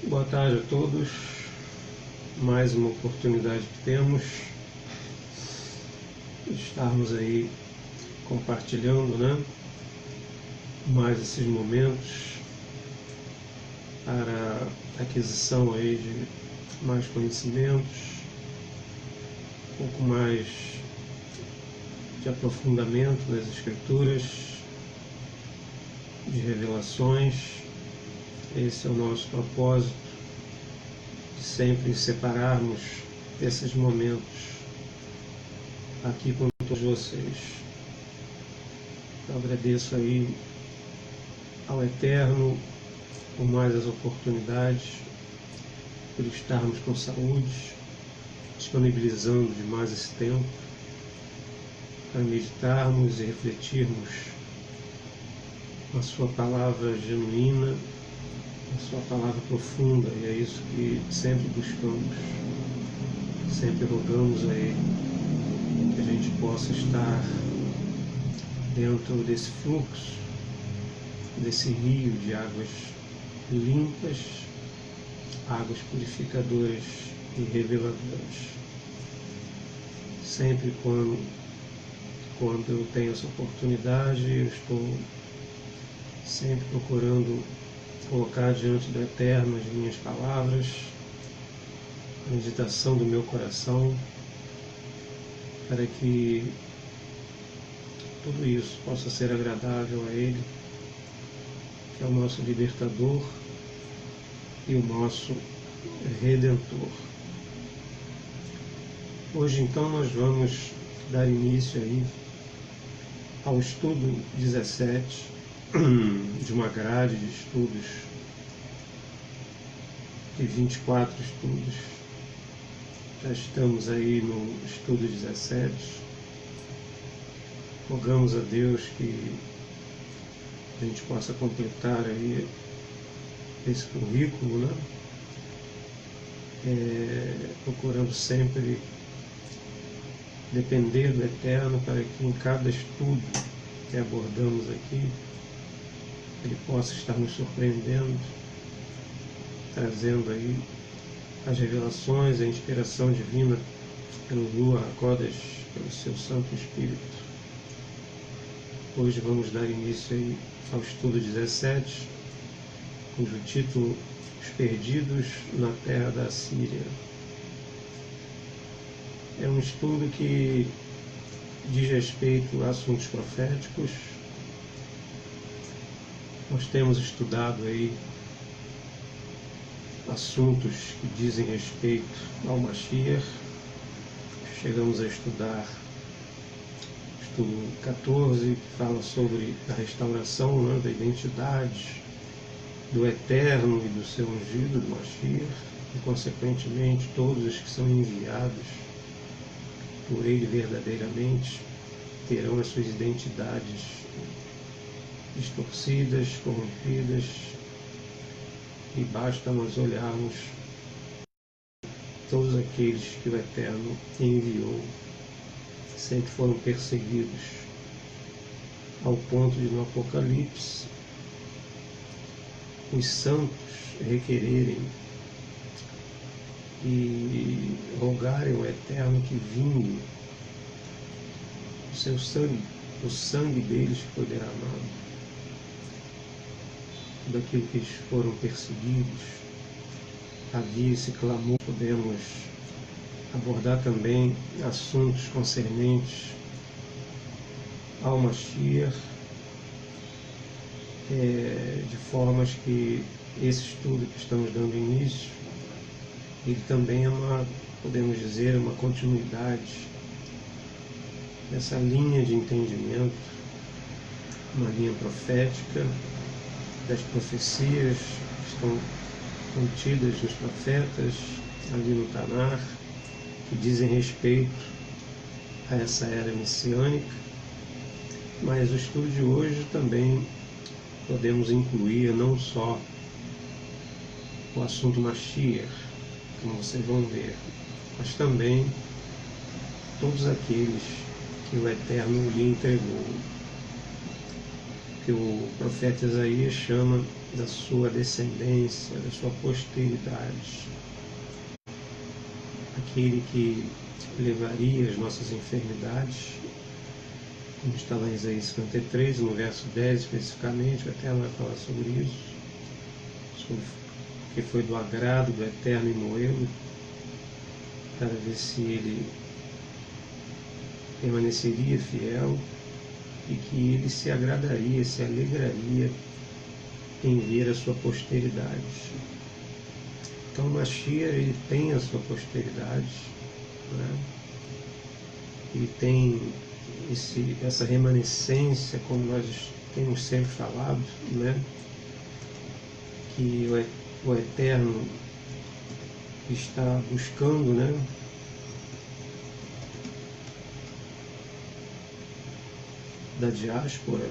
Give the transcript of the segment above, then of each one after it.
Boa tarde a todos. Mais uma oportunidade que temos de estarmos aí compartilhando, mais esses momentos para aquisição aí de mais conhecimentos, um pouco mais de aprofundamento nas escrituras, de revelações. Esse é o nosso propósito, de sempre separarmos esses momentos aqui com todos vocês. Eu agradeço aí ao Eterno por mais as oportunidades, por estarmos com saúde, disponibilizando de mais esse tempo para meditarmos e refletirmos a sua palavra genuína, a sua palavra profunda, e é isso que sempre buscamos, sempre rogamos a Ele, que a gente possa estar dentro desse fluxo, desse rio de águas limpas, águas purificadoras e reveladoras. Sempre quando eu tenho essa oportunidade, eu estou sempre procurando colocar diante do Eterno as minhas palavras, a meditação do meu coração, para que tudo isso possa ser agradável a Ele, que é o nosso libertador e o nosso redentor. Hoje então nós vamos dar início aí ao estudo 17 de uma grade de estudos, de 24 estudos. Já estamos aí no estudo 17. Rogamos a Deus que a gente possa completar aí esse currículo, procurando sempre depender do Eterno para que em cada estudo que abordamos aqui Ele possa estar nos surpreendendo, trazendo aí as revelações, a inspiração divina pelo Ruach HaKodesh, pelo seu Santo Espírito. Hoje vamos dar início aí ao estudo 17, cujo título Os Perdidos na Terra da Síria. É um estudo que diz respeito a assuntos proféticos. Nós temos estudado aí assuntos que dizem respeito ao Mashiach. Chegamos a estudar o estudo 14, que fala sobre a restauração da identidade do Eterno e do seu ungido, do Mashiach, e consequentemente todos os que são enviados por Ele verdadeiramente terão as suas identidades distorcidas, corrompidas, e basta nós olharmos todos aqueles que o Eterno enviou, sempre foram perseguidos, ao ponto de no Apocalipse os santos requererem e rogarem ao Eterno que vingue o seu sangue, o sangue deles que foi derramado, daquilo que eles foram perseguidos. Havia esse clamor. Podemos abordar também assuntos concernentes ao Mashiach, de formas que esse estudo que estamos dando início, ele também é podemos dizer, uma continuidade dessa linha de entendimento, uma linha profética, das profecias que estão contidas nos profetas, ali no Tanar, que dizem respeito a essa era messiânica. Mas o estudo de hoje também podemos incluir não só o assunto Mashiach, como vocês vão ver, mas também todos aqueles que o Eterno lhe entregou. que o profeta Isaías chama da sua descendência, da sua posteridade, aquele que levaria as nossas enfermidades, como está lá em Isaías 53, no verso 10 especificamente. O Eterno vai falar sobre isso, sobre que foi do agrado do Eterno imoê-lo, para ver se ele permaneceria fiel e que ele se agradaria, se alegraria em ver a sua posteridade. Então Mashiach, ele tem a sua posteridade, né? Ele tem essa remanescência, como nós temos sempre falado, né? Que o Eterno está buscando, né? Da diáspora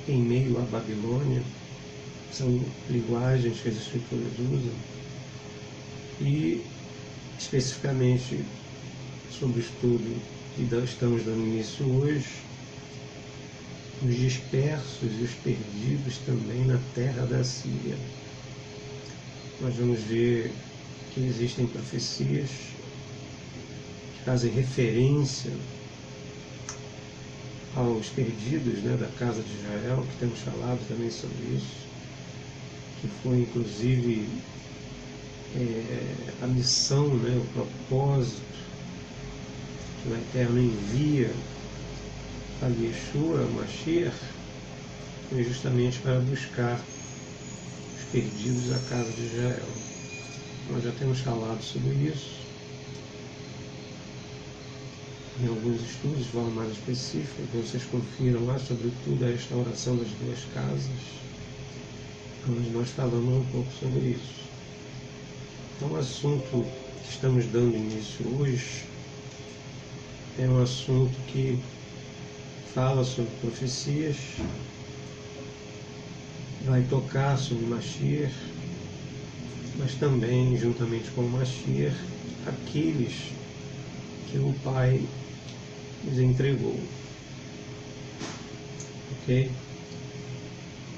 em meio à Babilônia, são linguagens que as Escrituras usam, e especificamente sobre o estudo que estamos dando início hoje, os dispersos e os perdidos também na terra da Síria. Nós vamos ver que existem profecias que fazem referência aos perdidos, né, da casa de Israel, que temos falado também sobre isso, que foi inclusive a missão, né, o propósito que o Eterno envia a Yeshua, a Mashiach, foi justamente para buscar os perdidos da casa de Israel. Nós já temos falado sobre isso em alguns estudos de forma mais específica, que vocês confiram lá, sobretudo a restauração das duas casas, onde nós falamos um pouco sobre isso. Então, o assunto que estamos dando início hoje é um assunto que fala sobre profecias, vai tocar sobre Mashiach, mas também, juntamente com o Mashiach, aqueles que o Pai nos entregou. Ok?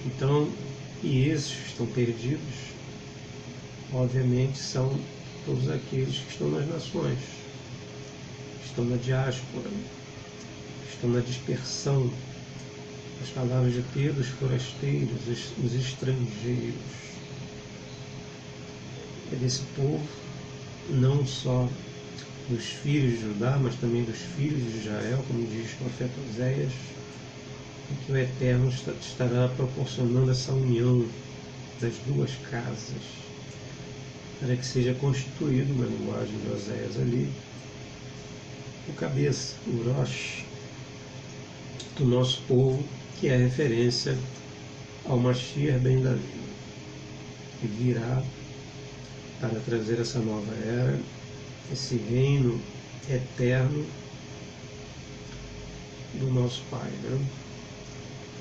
Então, e esses que estão perdidos, obviamente, são todos aqueles que estão nas nações, que estão na diáspora, que estão na dispersão. As palavras de Pedro, os forasteiros, os estrangeiros. É desse povo, não só dos filhos de Judá, mas também dos filhos de Israel, como diz o profeta Oséias, que o Eterno estará proporcionando essa união das duas casas, para que seja constituído, na linguagem de Oséias ali, o cabeça, o Rosh, do nosso povo, que é referência ao Mashiach ben Davi, que virá para trazer essa nova era, esse reino eterno do nosso Pai, né?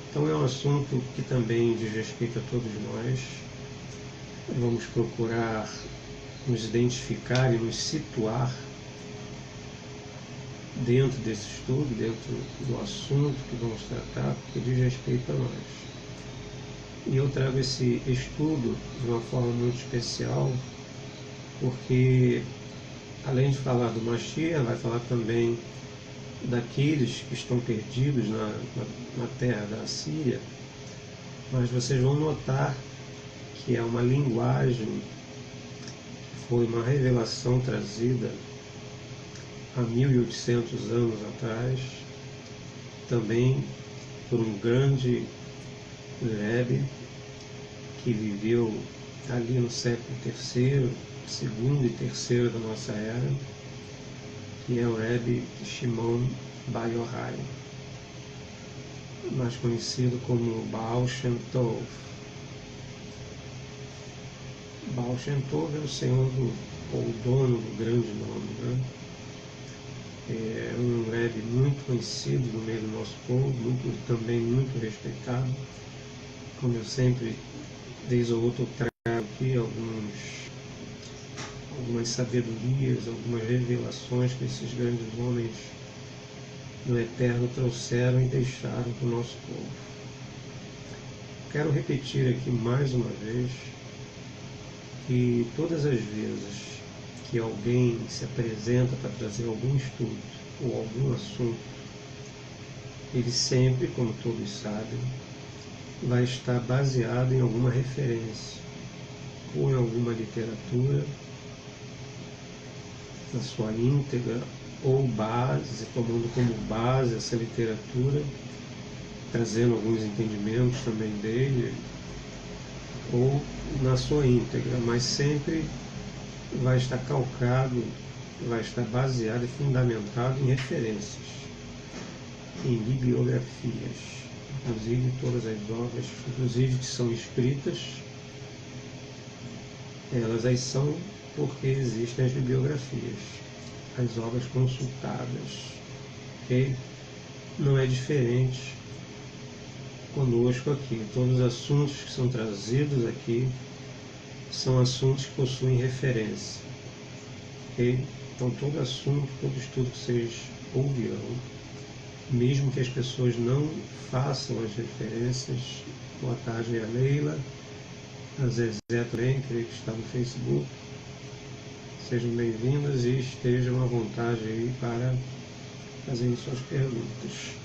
Então é um assunto que também diz respeito a todos nós. Vamos procurar nos identificar e nos situar dentro desse estudo, dentro do assunto que vamos tratar, porque diz respeito a nós. E eu trago esse estudo de uma forma muito especial, porque além de falar do Mashiach, vai falar também daqueles que estão perdidos na terra da Síria, mas vocês vão notar que é uma linguagem, foi uma revelação trazida há 1800 anos atrás, também por um grande Rebbe que viveu ali no século III, segundo e terceiro da nossa era, que é o Rebbe Shimon Bar Yochai, mais conhecido como Baal Shem Tov. Baal Shem Tov é o senhor ou o dono do grande nome, né? É um Rebbe muito conhecido no meio do nosso povo, também muito respeitado. Como eu sempre, vez ou outra, trago aqui algumas sabedorias, algumas revelações que esses grandes homens no Eterno trouxeram e deixaram para o nosso povo. Quero repetir aqui mais uma vez que todas as vezes que alguém se apresenta para trazer algum estudo ou algum assunto, ele sempre, como todos sabem, vai estar baseado em alguma referência, ou em alguma literatura, na sua íntegra, ou base, tomando como base essa literatura, trazendo alguns entendimentos também dele, ou na sua íntegra, mas sempre vai estar calcado, vai estar baseado e fundamentado em referências, em bibliografias, inclusive todas as obras, inclusive que são escritas, elas aí são porque existem as bibliografias, as obras consultadas, ok? Não é diferente conosco aqui. Todos os assuntos que são trazidos aqui são assuntos que possuem referência, ok? Então todo assunto, todo estudo que vocês ouvirão, mesmo que as pessoas não façam as referências, boa tarde a Leila, a Zezé também, creio que está no Facebook, sejam bem-vindas e estejam à vontade aí para fazerem suas perguntas.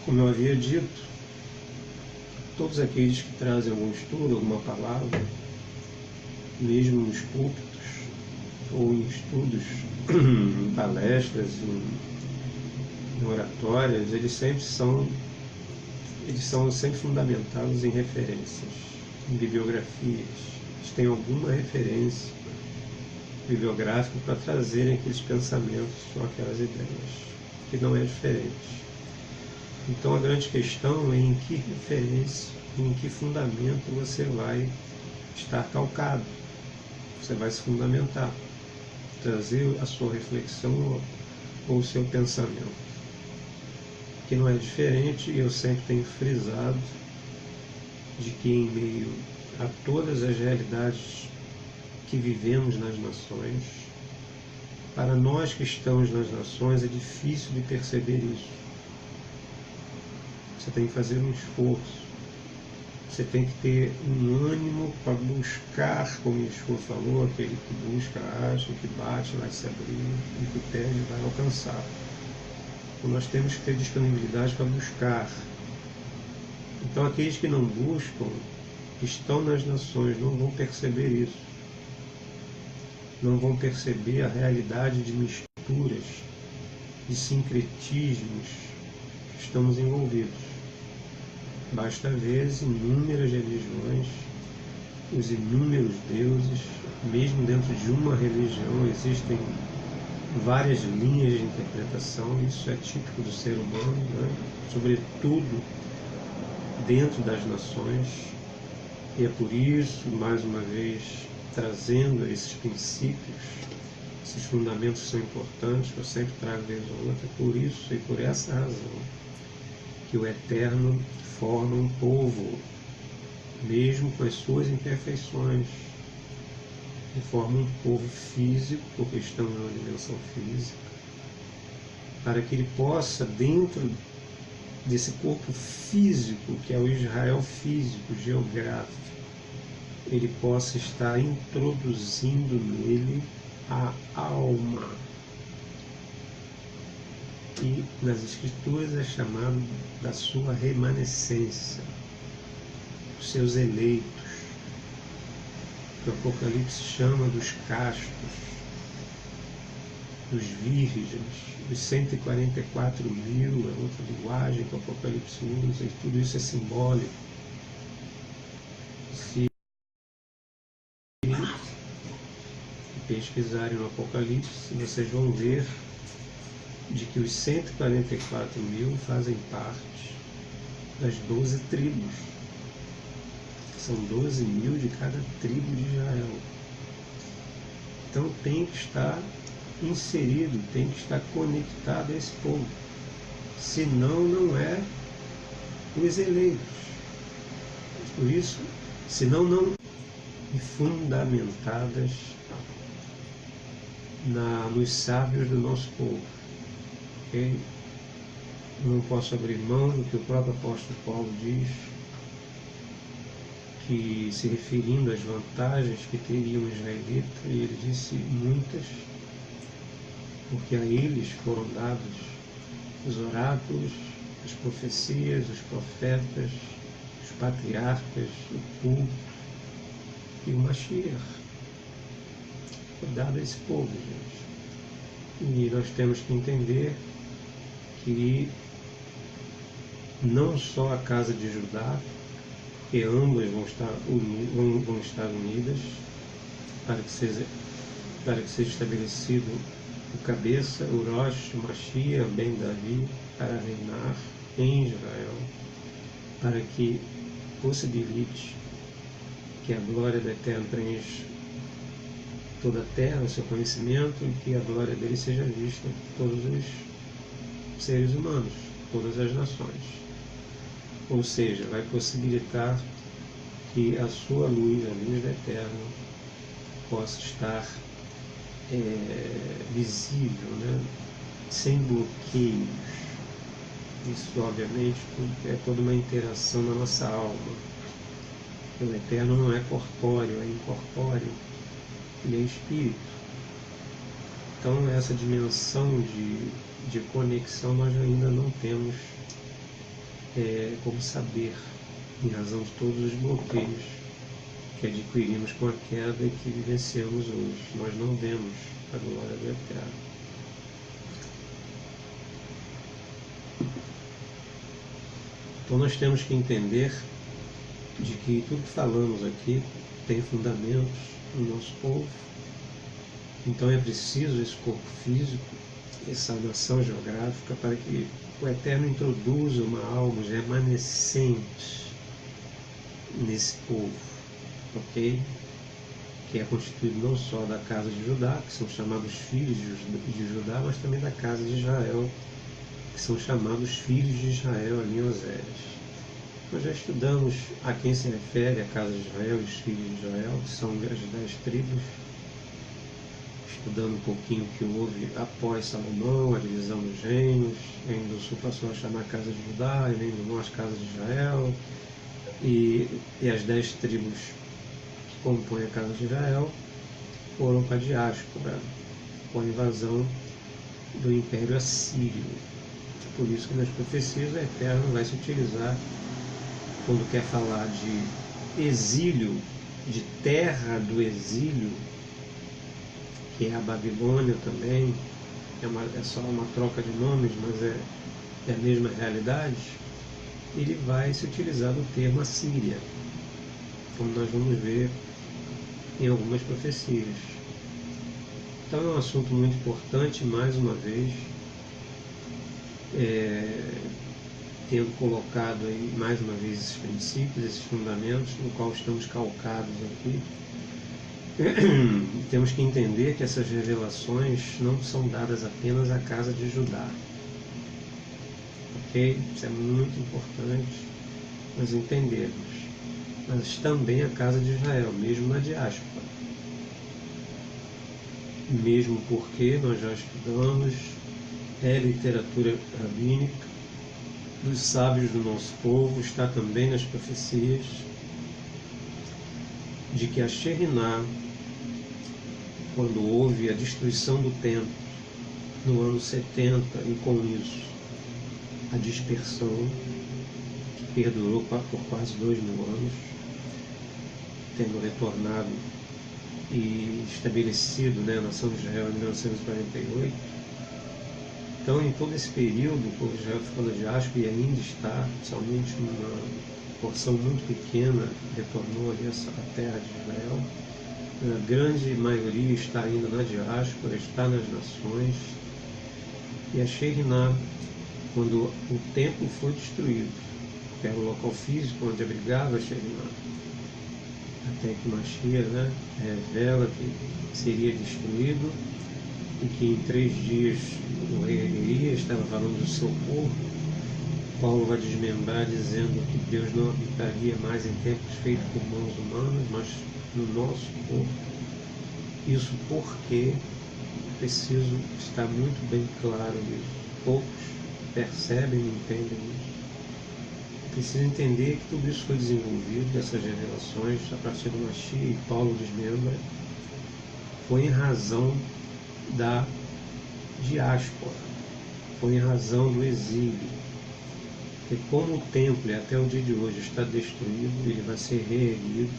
Como eu havia dito, todos aqueles que trazem algum estudo, alguma palavra, mesmo nos púlpitos, ou em estudos, em palestras, em oratórias, eles são sempre fundamentados em referências, em bibliografias. Eles têm alguma referência bibliográfica para trazerem aqueles pensamentos ou aquelas ideias, que não é diferente. Então a grande questão é em que referência, em que fundamento você vai estar calcado, você vai se fundamentar, trazer a sua reflexão ou o seu pensamento. Que não é diferente, e eu sempre tenho frisado de que em meio a todas as realidades que vivemos nas nações, para nós que estamos nas nações é difícil de perceber isso. Você tem que fazer um esforço, você tem que ter um ânimo para buscar, como o Yeshua falou, aquele que busca acha, que bate vai se abrir, e que pede vai alcançar. Então nós temos que ter disponibilidade para buscar. Então aqueles que não buscam, que estão nas nações, não vão perceber isso. Não vão perceber a realidade de misturas, de sincretismos que estamos envolvidos. Basta ver as inúmeras religiões, os inúmeros deuses, mesmo dentro de uma religião existem várias linhas de interpretação, isso é típico do ser humano, né? Sobretudo dentro das nações, e é por isso, mais uma vez, trazendo esses princípios, esses fundamentos que são importantes, que eu sempre trago vez ou outra, por isso e por essa razão, que o Eterno forma um povo, mesmo com as suas imperfeições, e forma um povo físico, porque estamos numa dimensão física, para que ele possa, dentro desse corpo físico, que é o Israel físico, geográfico, ele possa estar introduzindo nele a alma, que nas Escrituras é chamado da sua remanescência, os seus eleitos, que o Apocalipse chama dos castos, dos virgens, dos 144 mil, é outra linguagem que o Apocalipse usa, e tudo isso é simbólico. Se pesquisarem no Apocalipse, vocês vão ver de que os 144 mil fazem parte das 12 tribos. São 12 mil de cada tribo de Israel. Então tem que estar inserido, tem que estar conectado a esse povo. Senão não é os eleitos. Por isso, senão não fundamentadas nos sábios do nosso povo. ok? Não posso abrir mão do que o próprio apóstolo Paulo diz, que se referindo às vantagens que teria um israelita, ele disse muitas, porque a eles foram dados os oráculos, as profecias, os profetas, os patriarcas, o culto e o Mashiach. Foi dado a esse povo, gente. E nós temos que entender que não só a casa de Judá, que ambas vão estar unidas para que seja estabelecido o cabeça, o Rosh, o Mashiach, Ben Davi, para reinar em Israel, para que possibilite que a glória do Eterno preencha toda a terra, o seu conhecimento, e que a glória dele seja vista por todos os seres humanos, todas as nações. Ou seja, vai possibilitar que a sua luz, a luz do Eterno, possa estar visível, né? Sem bloqueios. Isso, obviamente, é toda uma interação na nossa alma. O Eterno não é corpóreo, é incorpóreo, ele é espírito. Então, essa dimensão de conexão nós ainda não temos como saber, em razão de todos os bloqueios que adquirimos com a queda e que vivenciamos hoje. Nós não vemos a glória do Eterno. Então nós temos que entender de que tudo que falamos aqui tem fundamentos no nosso povo. Então é preciso esse corpo físico, essa nação geográfica, para que o Eterno introduza uma alma remanescente nesse povo, ok? Que é constituído não só da casa de Judá, que são chamados filhos de Judá, mas também da casa de Israel, que são chamados filhos de Israel ali em Oséias. Nós já estudamos a quem se refere a casa de Israel e os filhos de Israel, que são as 10 tribos, estudando um pouquinho o que houve após Salomão, a divisão dos reinos. Reino do Sul passou a chamar a casa de Judá, e Reino do Norte casa de Israel, e as 10 tribos que compõem a casa de Israel foram para a diáspora, com a invasão do Império Assírio. Por isso que nas profecias o Eterno vai se utilizar, quando quer falar de exílio, de terra do exílio, que é a Babilônia também, é só uma troca de nomes, mas é a mesma realidade. Ele vai se utilizar do termo Assíria, como nós vamos ver em algumas profecias. Então é um assunto muito importante, mais uma vez, tendo colocado aí mais uma vez esses princípios, esses fundamentos, no qual estamos calcados aqui. Temos que entender que essas revelações não são dadas apenas à casa de Judá. Ok? Isso é muito importante nós entendermos. Mas também a casa de Israel, mesmo na diáspora. Mesmo porque nós já estudamos literatura rabínica dos sábios do nosso povo, está também nas profecias de que a Sheriná, quando houve a destruição do templo no ano 70, e com isso a dispersão, que perdurou por quase 2000 anos, tendo retornado e estabelecido, a nação de Israel em 1948. Então, em todo esse período, o povo de Israel ficou na diáspora e ainda está, somente uma porção muito pequena retornou ali à terra de Israel. A grande maioria está ainda na diáspora, está nas nações. E a Sheriná, quando o templo foi destruído, que era o local físico onde abrigava a Sheriná, até que Mashiach revela que seria destruído e que em 3 dias o rei Elias estava falando do seu corpo. Paulo vai desmembrar dizendo que Deus não habitaria mais em templos feitos por mãos humanas, mas no nosso corpo. Isso porque preciso estar muito bem claro nisso. poucos percebem e entendem isso. Precisa entender que tudo isso foi desenvolvido, essas revelações, a partir do Mashiach, e Paulo desmembra, foi em razão da diáspora, foi em razão do exílio. Porque como o templo até o dia de hoje está destruído, ele vai ser reerguido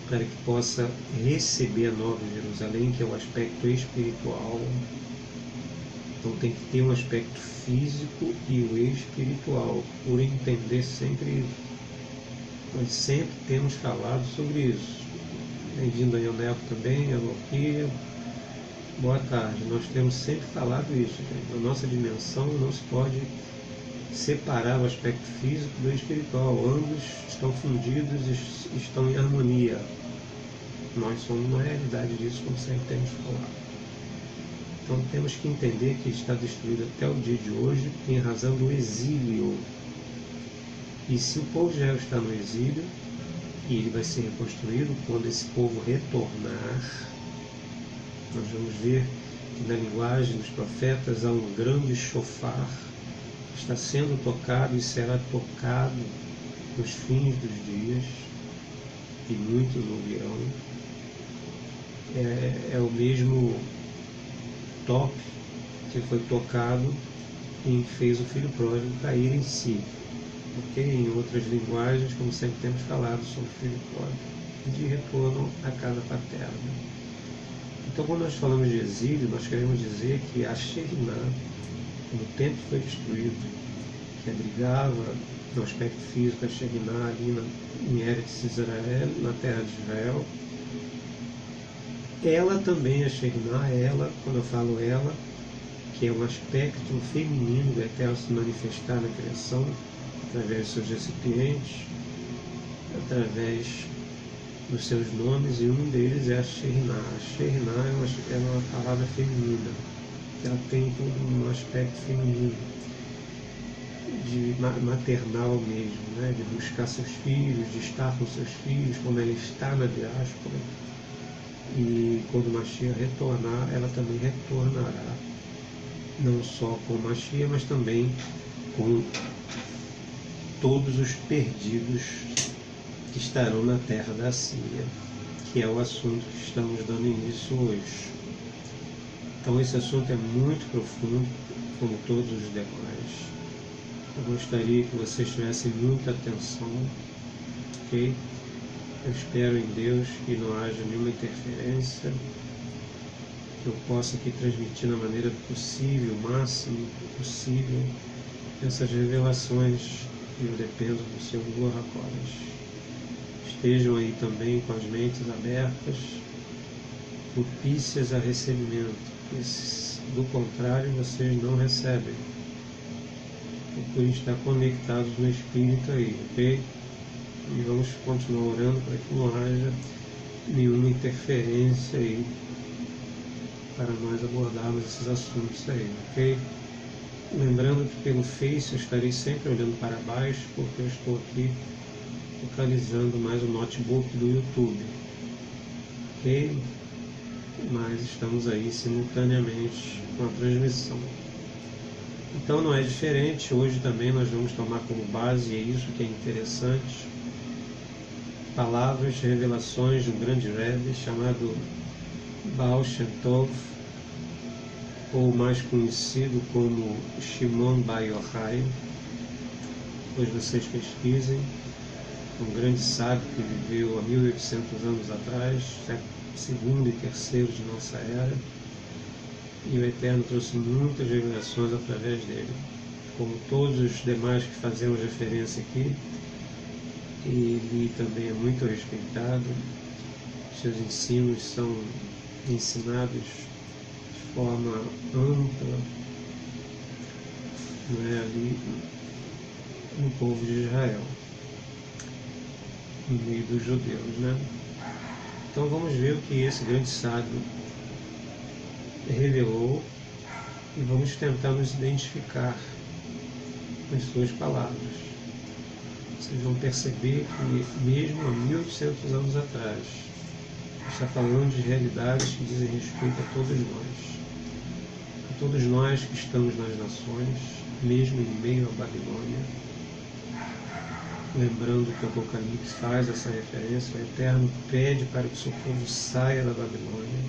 para que possa receber a Nova Jerusalém, que é o aspecto espiritual. Então tem que ter um aspecto físico e o espiritual, por entender sempre isso. Nós sempre temos falado sobre isso. Bem-vindo aí, Neto também, alô aqui. Boa tarde. Nós temos sempre falado isso, gente. Na nossa dimensão não se pode separar o aspecto físico do espiritual. Ambos estão fundidos e estão em harmonia. Nós somos uma realidade disso, como sempre temos falado. Então temos que entender que está destruído até o dia de hoje em razão do exílio. E se o povo já está no exílio, e ele vai ser reconstruído quando esse povo retornar, nós vamos ver que na linguagem dos profetas há um grande shofar que está sendo tocado e será tocado nos fins dos dias, e muitos ouvirão. É o mesmo toque que foi tocado e fez o filho pródigo cair em si. Ok? Em outras linguagens, como sempre temos falado sobre o filho pródigo, de retorno à casa paterna. Então, quando nós falamos de exílio, nós queremos dizer que a Shekhinah, quando o templo foi destruído, que abrigava no aspecto físico a Shekhinah ali em Eretz Israel, na terra de Israel, ela também, a Shekhinah, ela, quando eu falo ela, que é um aspecto feminino do Eterno se manifestar na criação, através dos seus recipientes, através dos seus nomes, e um deles é a Shekhinah. A Shekhinah é uma palavra feminina, ela tem todo um aspecto feminino, de maternal mesmo, né? De buscar seus filhos, de estar com seus filhos, como ela está na diáspora. E quando o Mashiach retornar, ela também retornará, não só com o Mashiach, mas também com todos os perdidos que estarão na terra da Síria, que é o assunto que estamos dando início hoje. Então esse assunto é muito profundo, como todos os demais. Eu gostaria que vocês tivessem muita atenção, ok? Eu espero em Deus que não haja nenhuma interferência, que eu possa aqui transmitir da maneira possível, o máximo possível, essas revelações. Eu dependo do seu Ruach. Estejam aí também com as mentes abertas, propícias a recebimento. Do contrário, vocês não recebem. Procurem estar conectados no Espírito aí, ok? E vamos continuar orando para que não haja nenhuma interferência aí para nós abordarmos esses assuntos aí, ok? Lembrando que pelo Face eu estarei sempre olhando para baixo, porque eu estou aqui focalizando mais o notebook do YouTube, ok? Mas estamos aí simultaneamente com a transmissão. Então não é diferente, hoje também nós vamos tomar como base, e é isso que é interessante, palavras, revelações de um grande Rebbe chamado Baal Shem Tov, ou mais conhecido como Shimon Bar Yochai. Depois vocês pesquisem, um grande sábio que viveu há 1800 anos atrás, segundo e terceiro de nossa era, e o Eterno trouxe muitas revelações através dele, como todos os demais que fazemos referência aqui. Ele também é muito respeitado, seus ensinos são ensinados de forma ampla, não é, ali no povo de Israel, no meio dos judeus, né? Então vamos ver o que esse grande sábio revelou e vamos tentar nos identificar com as suas palavras. Vocês vão perceber que mesmo há 1800 anos atrás, está falando de realidades que dizem respeito a todos nós. todos nós que estamos nas nações, mesmo em meio à Babilônia, lembrando que o Apocalipse faz essa referência, o Eterno pede para que o seu povo saia da Babilônia,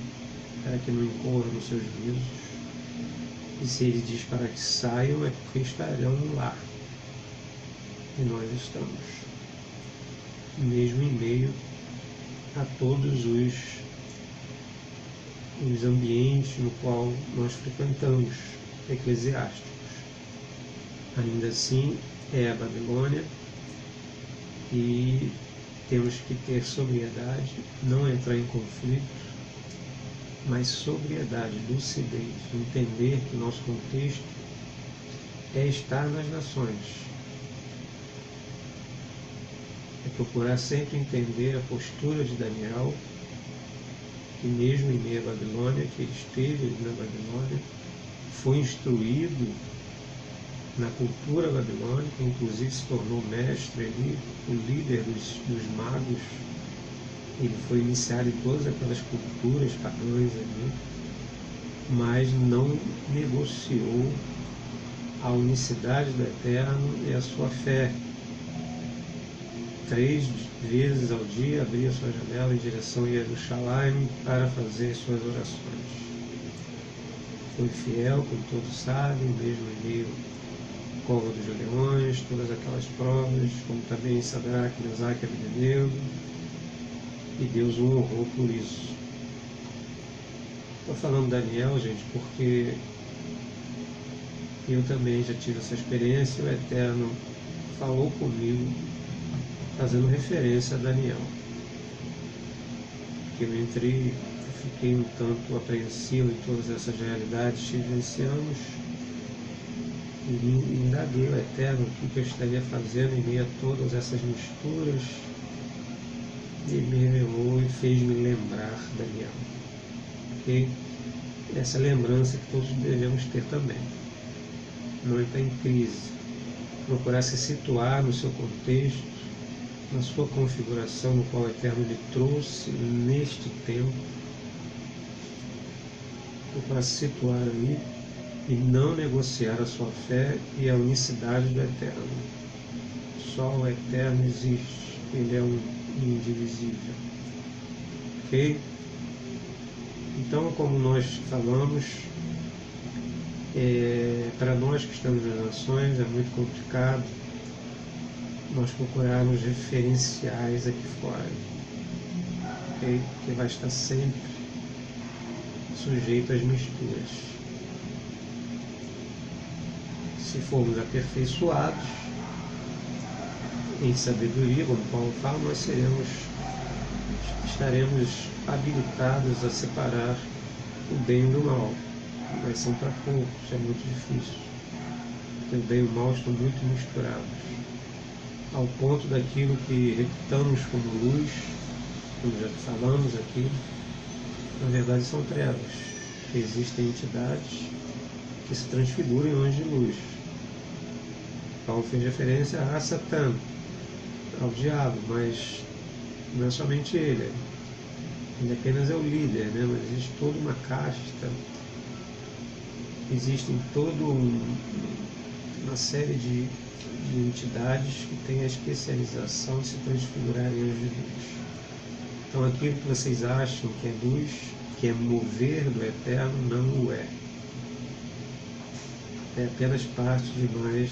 para que não incorra nos seus juízos. E se ele diz para que saiam, é porque estarão lá. E nós estamos, mesmo em meio a todos os ambientes no qual nós frequentamos, eclesiásticos. Ainda assim, é a Babilônia e temos que ter sobriedade, não entrar em conflito, mas sobriedade, lucidez, entender que nosso contexto é estar nas nações. É procurar sempre entender a postura de Daniel, que mesmo em meio à Babilônia, que ele esteve na Babilônia, foi instruído na cultura babilônica, inclusive se tornou mestre ali, o líder dos magos. Ele foi iniciado em todas aquelas culturas pagãs ali, mas não negociou a unicidade do Eterno e a sua fé. 3 vezes ao dia abria sua janela em direção a Jerusalém para fazer suas orações. Foi fiel, como todos sabem, mesmo em meio à cova dos leões, todas aquelas provas, como também Sadraque, Mesaque e Abednego, e Deus o honrou por isso. Estou falando Daniel, gente, porque eu também já tive essa experiência, o Eterno falou comigo fazendo referência a Daniel. Que eu entrei, fiquei um tanto apreensivo em todas essas realidades que vivenciamos e indaguei o Eterno o que eu estaria fazendo em meio a todas essas misturas. E me revelou e fez-me lembrar Daniel. Ok? Essa lembrança que todos devemos ter também. Não entrar em crise. Procurar se situar no seu contexto, na sua configuração no qual o Eterno lhe trouxe neste tempo. Procurar se situar ali e não negociar a sua fé e a unicidade do Eterno. Só o Eterno existe. Ele é um indivisível. Ok? Então, como nós falamos, para nós que estamos nas nações é muito complicado nós procurarmos referenciais aqui fora, ok? Que vai estar sempre sujeito às misturas. Se formos aperfeiçoados em sabedoria, como Paulo fala, nós estaremos habilitados a separar o bem do mal. Mas são para poucos, é muito difícil. Porque o bem e o mal estão muito misturados. Ao ponto daquilo que reputamos como luz, como já falamos aqui, na verdade são trevas. Existem entidades que se transfiguram em anjos de luz. Paulo fez referência a Satã, ao diabo, mas não é somente ele apenas é o líder, né? Mas existe toda uma casta, existem toda uma série de entidades que têm a especialização de se transfigurar em anjos de luz. Então aquilo que vocês acham que é luz, que é mover do Eterno, não o é. É apenas parte de nós,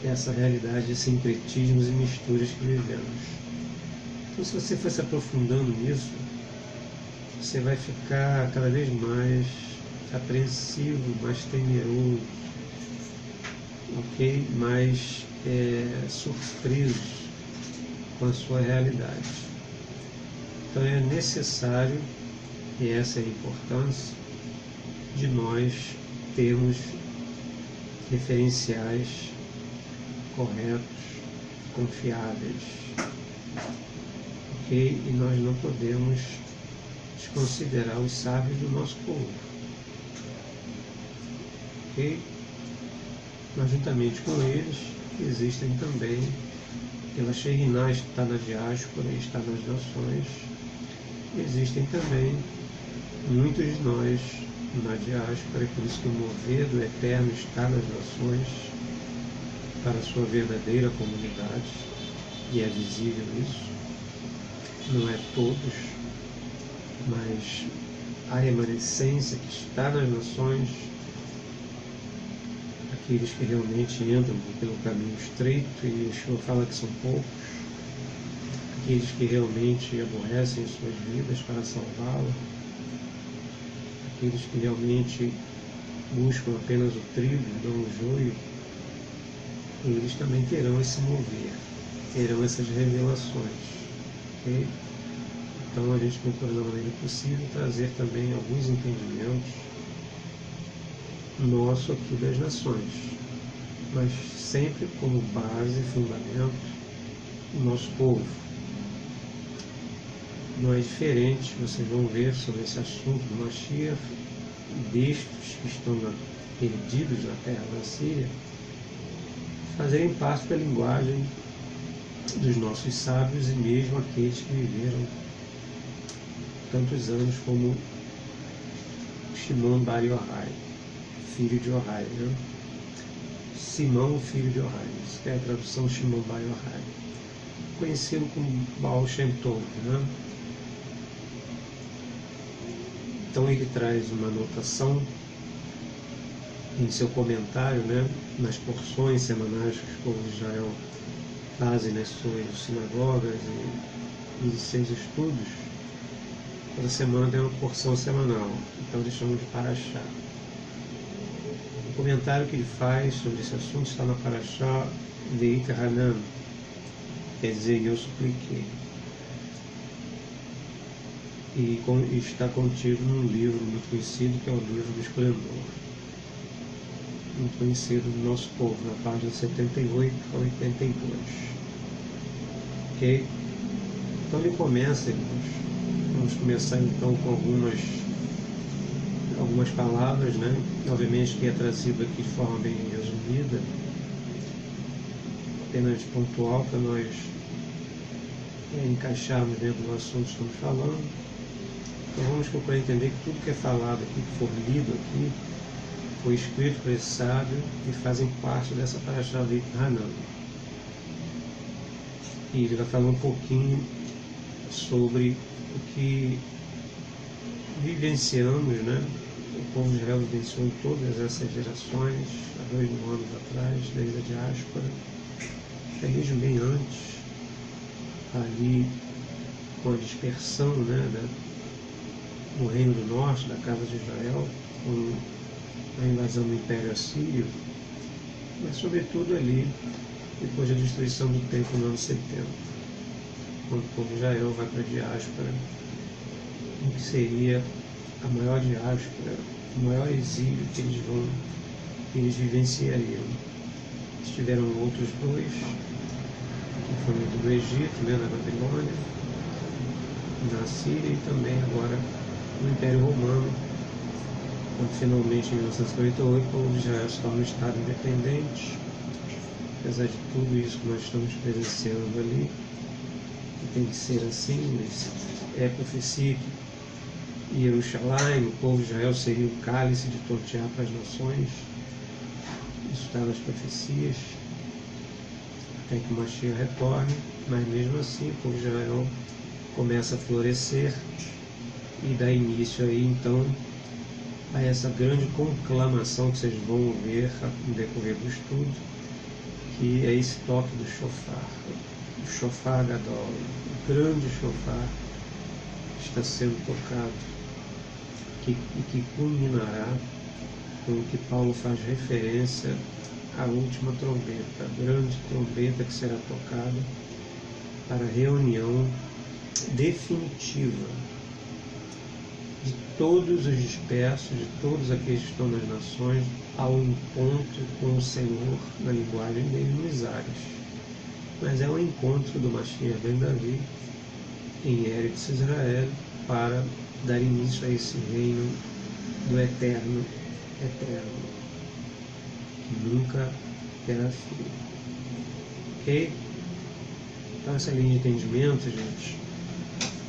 essa realidade de sincretismos e misturas que vivemos. Então, se você for se aprofundando nisso, você vai ficar cada vez mais apreensivo, mais temeroso, ok? Mais surpreso com a sua realidade. Então é necessário, e essa é a importância, de nós termos referenciais corretos, confiáveis, ok? E nós não podemos desconsiderar os sábios do nosso povo, ok? Mas juntamente com eles existem também, pela Shekhinah está na diáspora e está nas nações, existem também muitos de nós na diáspora, e por isso que o mover do Eterno está nas nações para a sua verdadeira comunidade, e é visível isso. Não é todos, mas a remanescência que está nas nações, aqueles que realmente entram pelo caminho estreito, e Yeshua fala que são poucos, aqueles que realmente aborrecem suas vidas para salvá-la, aqueles que realmente buscam apenas o trigo, não o joio, eles também terão esse mover, terão essas revelações. Okay? Então a gente procura da maneira possível trazer também alguns entendimentos nosso aqui das nações, mas sempre como base, fundamento, o nosso povo. Não é diferente, vocês vão ver sobre esse assunto do Mashiach, destes que estão perdidos na terra da Síria, fazerem parte da linguagem dos nossos sábios e mesmo aqueles que viveram tantos anos como Shimon Bar Yochai, filho de Yochai, né? Simão, filho de Yochai, isso é a tradução Shimon Bar Yochai, conhecido como Baal Shem Tov, né? Então ele traz uma anotação em seu comentário, né, nas porções semanais que os povos de Israel fazem nas suas sinagogas e nos seus estudos. Toda semana tem uma porção semanal, então eles chamam de Parashá. O comentário que ele faz sobre esse assunto está na Parashá Veit Hanan, quer dizer, eu supliquei. E está contido num livro muito conhecido, que é o livro do Esplendor, muito conhecido do nosso povo, na página 78 a 82. Ok? Então ele começa, irmãos. Vamos começar então com algumas palavras, né? Obviamente que é trazido aqui de forma bem resumida, apenas pontual para nós encaixarmos dentro do assunto que estamos falando. Então vamos procurar entender que tudo que é falado aqui, que for lido aqui, foi escrito por esse sábio e fazem parte dessa Parashá Veit Hanan. E ele vai falar um pouquinho sobre o que vivenciamos, né? O povo de Israel vivenciou em todas essas gerações, há 2000 anos atrás, desde a diáspora, até mesmo bem antes, ali com a dispersão, né, no Reino do Norte, da casa de Israel, com a invasão do Império Assírio, mas sobretudo ali, depois da destruição do templo no ano 70, quando o povo de Israel vai para a diáspora, o que seria a maior diáspora, o maior exílio que eles vivenciariam. Eles tiveram outros dois, que foram do Egito, né, na Babilônia, na Síria e também agora no Império Romano, quando finalmente em 1948 o povo de Israel se torna um Estado independente. Apesar de tudo isso que nós estamos presenciando ali, que tem que ser assim, mas é profecia que Jerusalém, o povo de Israel, seria o cálice de tontear para as nações. Isso está nas profecias, até que o Mashiach retorne, mas mesmo assim o povo de Israel começa a florescer e dá início aí então a essa grande conclamação que vocês vão ver no decorrer do estudo, que é esse toque do shofar, o shofar gadol, o grande shofar que está sendo tocado, e que culminará com o que Paulo faz referência à última trombeta, a grande trombeta que será tocada para a reunião definitiva de todos os dispersos, de todos aqueles que estão nas nações, ao encontro com o Senhor na linguagem dele nos ares. Mas é um encontro do Mashiach ben Davi em Eretz Israel para dar início a esse reino do eterno, que nunca terá fim. Ok? Então essa linha de entendimento, gente,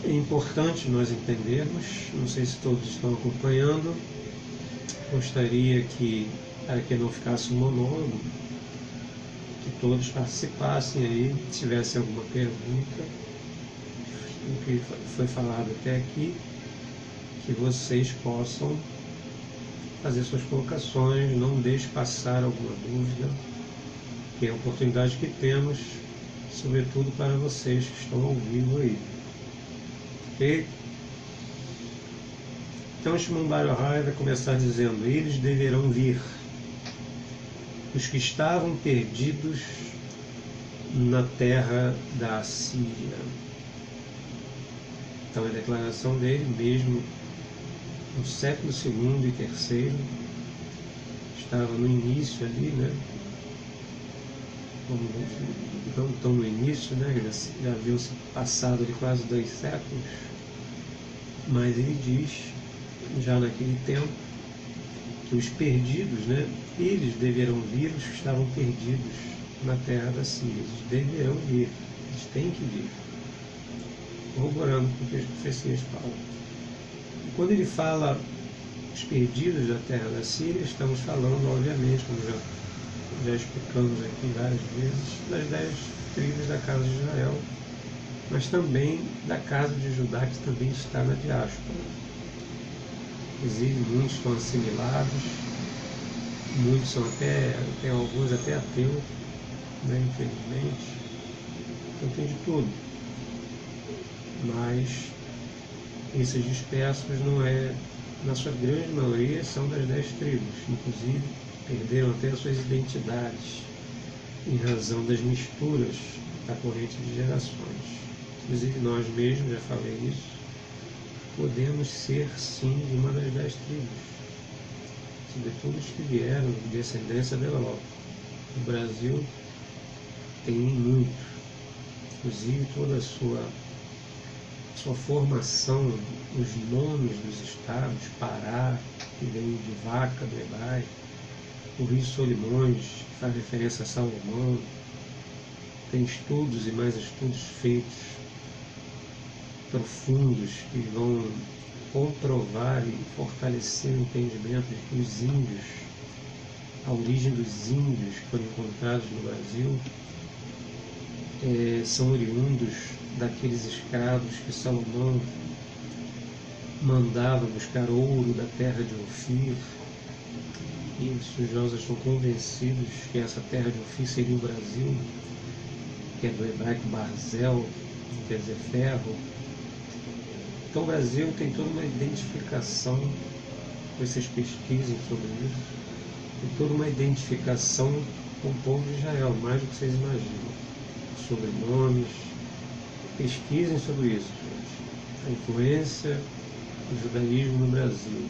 é importante nós entendermos. Não sei se todos estão acompanhando. gostaria que, para que não ficasse um monólogo, que todos participassem aí, se tivesse alguma pergunta, o que foi falado até aqui, que vocês possam fazer suas colocações, não deixe passar alguma dúvida, que é a oportunidade que temos, sobretudo para vocês que estão ao vivo aí. Ok? Então Shimon Bar Yochai vai começar dizendo: eles deverão vir, os que estavam perdidos na terra da Assíria. Então a declaração dele, mesmo no século II e III, estava no início ali, né? Não tão no início, né? Já haviam se passado ali quase 2 séculos, mas ele diz, já naquele tempo, que os perdidos, né? Eles deverão vir, os que estavam perdidos na terra da Síria. Eles deverão vir, eles têm que vir, corroborando com o que as profecias falam. E quando ele fala os perdidos da terra da Síria, estamos falando, obviamente, como já explicamos aqui várias vezes, das 10 tribos da casa de Israel, mas também da casa de Judá, que também está na diáspora. Inclusive, muitos estão assimilados, muitos são tem alguns até ateus, né, infelizmente. Então tem de tudo. Mas esses dispersos não é, na sua grande maioria, são das 10 tribos, inclusive perderam até as suas identidades em razão das misturas da corrente de gerações. Inclusive nós mesmos, já falei isso, podemos ser sim de uma das 10 tribos, sobretudo os que vieram de descendência da Europa. O Brasil tem muito, inclusive toda a sua formação, os nomes dos estados, Pará, que vem de vaca do hebraico, o Rio Solimões, que faz referência a Salomão. Tem estudos e mais estudos feitos profundos que vão comprovar e fortalecer o entendimento de que os índios, a origem dos índios que foram encontrados no Brasil, são oriundos daqueles escravos que Salomão mandava buscar ouro da terra de Ofir. E os estudiosos estão convencidos que essa terra de Ofir seria o Brasil, que é do hebraico Barzel, que quer dizer ferro. Então o Brasil tem toda uma identificação, vocês pesquisem sobre isso, tem toda uma identificação com o povo de Israel, mais do que vocês imaginam. Sobrenomes, pesquisem sobre isso, gente. A influência do judaísmo no Brasil.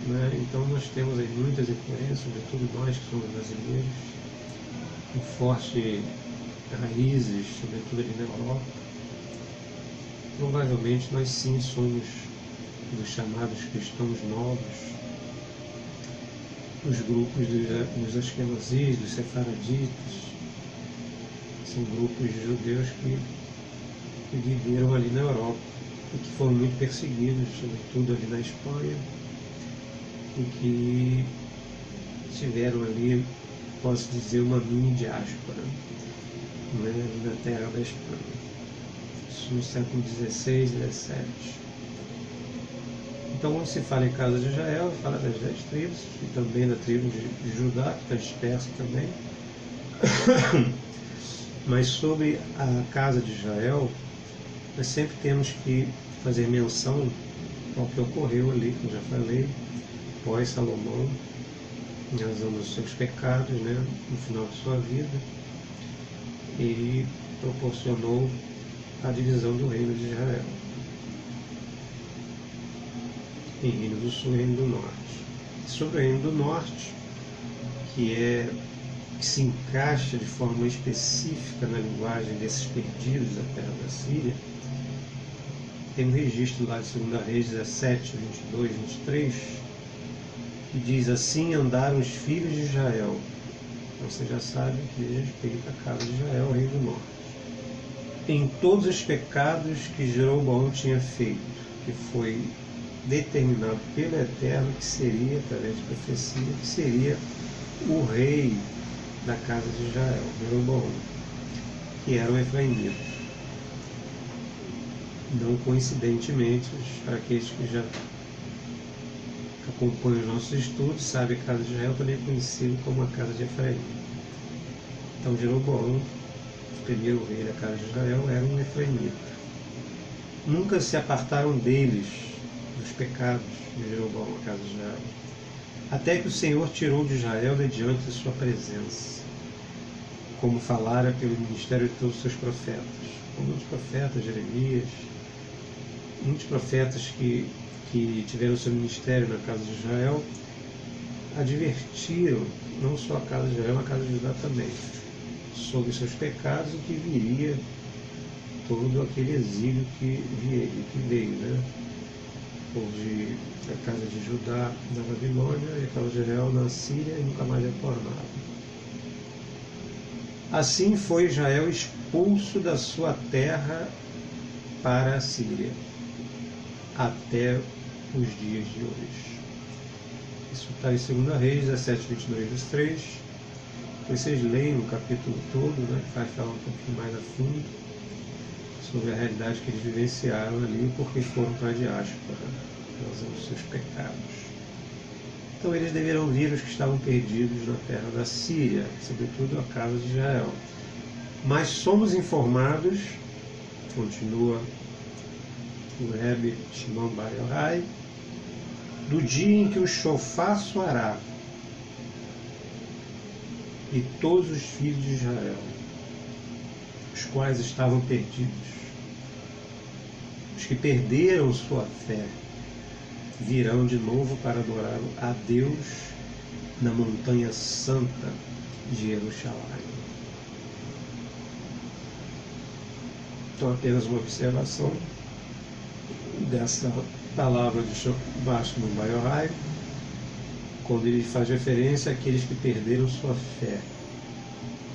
Né? Então nós temos aí muitas influências, sobretudo nós que somos brasileiros, com fortes raízes, sobretudo ali na Europa. Provavelmente nós sim somos dos chamados cristãos novos, os grupos dos Ashkenazis, dos Sefaraditas. São grupos de judeus que viveram ali na Europa e que foram muito perseguidos, sobretudo ali na Espanha, e que tiveram ali, posso dizer, uma mini diáspora, né, na terra da Espanha, isso no século XVI e XVII. Então, quando se fala em casa de Israel, fala das 10 tribos, e também da tribo de Judá, que está dispersa também. Mas sobre a casa de Israel, nós sempre temos que fazer menção ao que ocorreu ali, como já falei, pós Salomão, em razão dos seus pecados, né, no final de sua vida, e proporcionou a divisão do reino de Israel em Reino do Sul e Reino do Norte. Sobre o Reino do Norte, que se encaixa de forma específica na linguagem desses perdidos da terra da Síria, tem um registro lá de 2 Reis 17, 22, 23, que diz: assim andaram os filhos de Israel. Então você já sabe que diz respeito à casa de Israel, o Reino do Norte, em todos os pecados que Jeroboão tinha feito, que foi determinado pelo Eterno que seria, através de profecia, que seria o rei da casa de Israel, Jeroboão, que era um efraimita. Não coincidentemente, para aqueles que já acompanham os nossos estudos, sabem que a casa de Israel também é conhecida como a casa de Efraim. Então Jeroboão, o primeiro rei da casa de Israel, era um efraimita. Nunca se apartaram deles, dos pecados de Jeroboão, a casa de Israel, até que o Senhor tirou de Israel de diante de sua presença, como falara pelo ministério de todos os seus profetas. Como os profetas, Jeremias, muitos profetas que tiveram seu ministério na casa de Israel, advertiram, não só a casa de Israel, mas a casa de Judá também, sobre seus pecados e que viria todo aquele exílio que veio, né? A casa de Judá na Babilônia e a casa de Israel na Síria e nunca mais retornava. Assim foi Israel expulso da sua terra para a Síria, até os dias de hoje. Isso está em 2 Reis 17, 22, 23. Vocês leem o capítulo todo, né, que vai falar um pouquinho mais a fundo sobre a realidade que eles vivenciaram ali, porque foram para a diáspora, por causa dos seus pecados. Então eles deverão vir os que estavam perdidos na terra da Síria, sobretudo a casa de Israel. Mas somos informados, continua o Rebbe Shimon Bar Yochai, do dia em que o shofar soará e todos os filhos de Israel, os quais estavam perdidos, os que perderam sua fé, virão de novo para adorar a Deus na montanha santa de Jerusalém. Então, apenas uma observação dessa palavra de Shimon Bar Yochai, quando ele faz referência àqueles que perderam sua fé.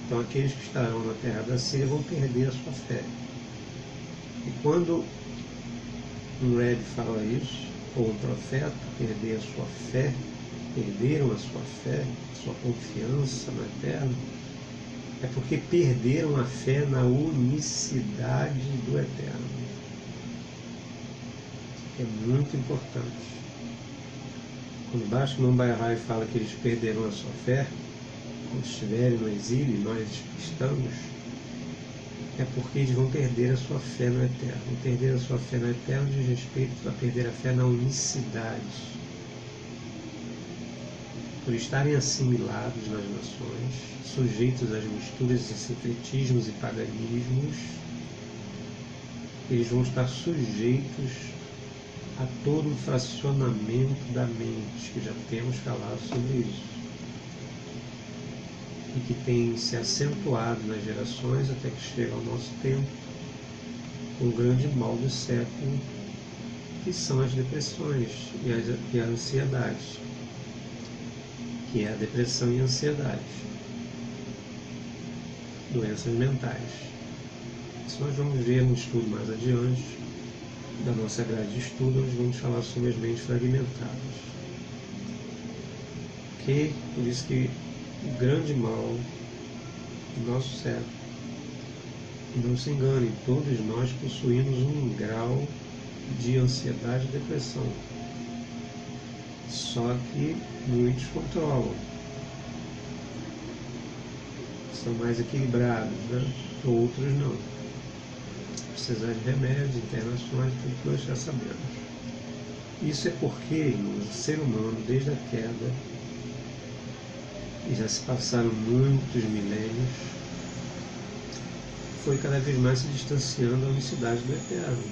Então, aqueles que estarão na terra da Síria vão perder a sua fé. E quando um Rebbe fala isso, ou um profeta perder a sua fé, perderam a sua fé, sua confiança no Eterno, é porque perderam a fé na unicidade do Eterno. É muito importante. Quando Bar Shimon Bar Yochai fala que eles perderam a sua fé, quando estiverem no exílio, e nós estamos, é porque eles vão perder a sua fé no Eterno. Vão perder a sua fé no Eterno diz respeito a perder a fé na unicidade. Por estarem assimilados nas nações, sujeitos às misturas de sincretismos e paganismos, eles vão estar sujeitos a todo o fracionamento da mente, que já temos falado sobre isso, e que tem se acentuado nas gerações até que chega ao nosso tempo, o grande mal do século, que são as depressões e a ansiedade, que é a depressão e a ansiedade, doenças mentais. Isso nós vamos ver no estudo mais adiante da nossa grade de estudo, nós vamos falar sobre as mentes fragmentadas. Ok? Por isso que o grande mal do nosso século, não se enganem, todos nós possuímos um grau de ansiedade e depressão. Só que muitos controlam, são mais equilibrados, né? Outros não. Precisar de remédios, internações, tudo que nós já sabemos. Isso é porque, irmãos, o ser humano, desde a queda, e já se passaram muitos milênios, foi cada vez mais se distanciando da unicidade do Eterno.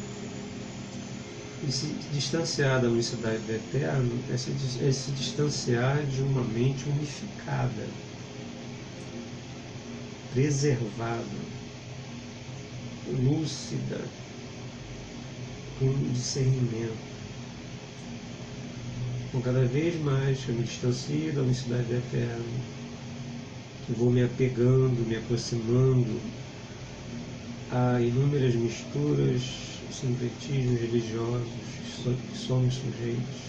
E se distanciar da unicidade do Eterno é se distanciar de uma mente unificada, preservada, lúcida, com discernimento. Então, cada vez mais que eu me distancio da unicidade do Eterno, que vou me apegando, me aproximando há inúmeras misturas, sincretismos religiosos que somos sujeitos.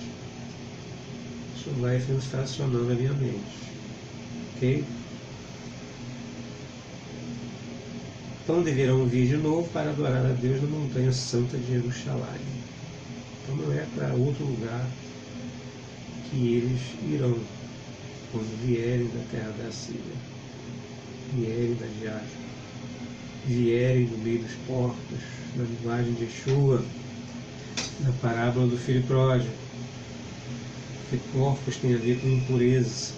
Isso vai fracionando a minha mente, ok? Então deverão vir de novo para adorar a Deus na montanha santa de Jerusalém. Então não é para outro lugar que eles irão quando vierem da terra da Síria, vierem da diáspora, vierem do meio dos porcos, na linguagem de Yeshua, na parábola do filho pródigo, porque porcos tem a ver com impureza,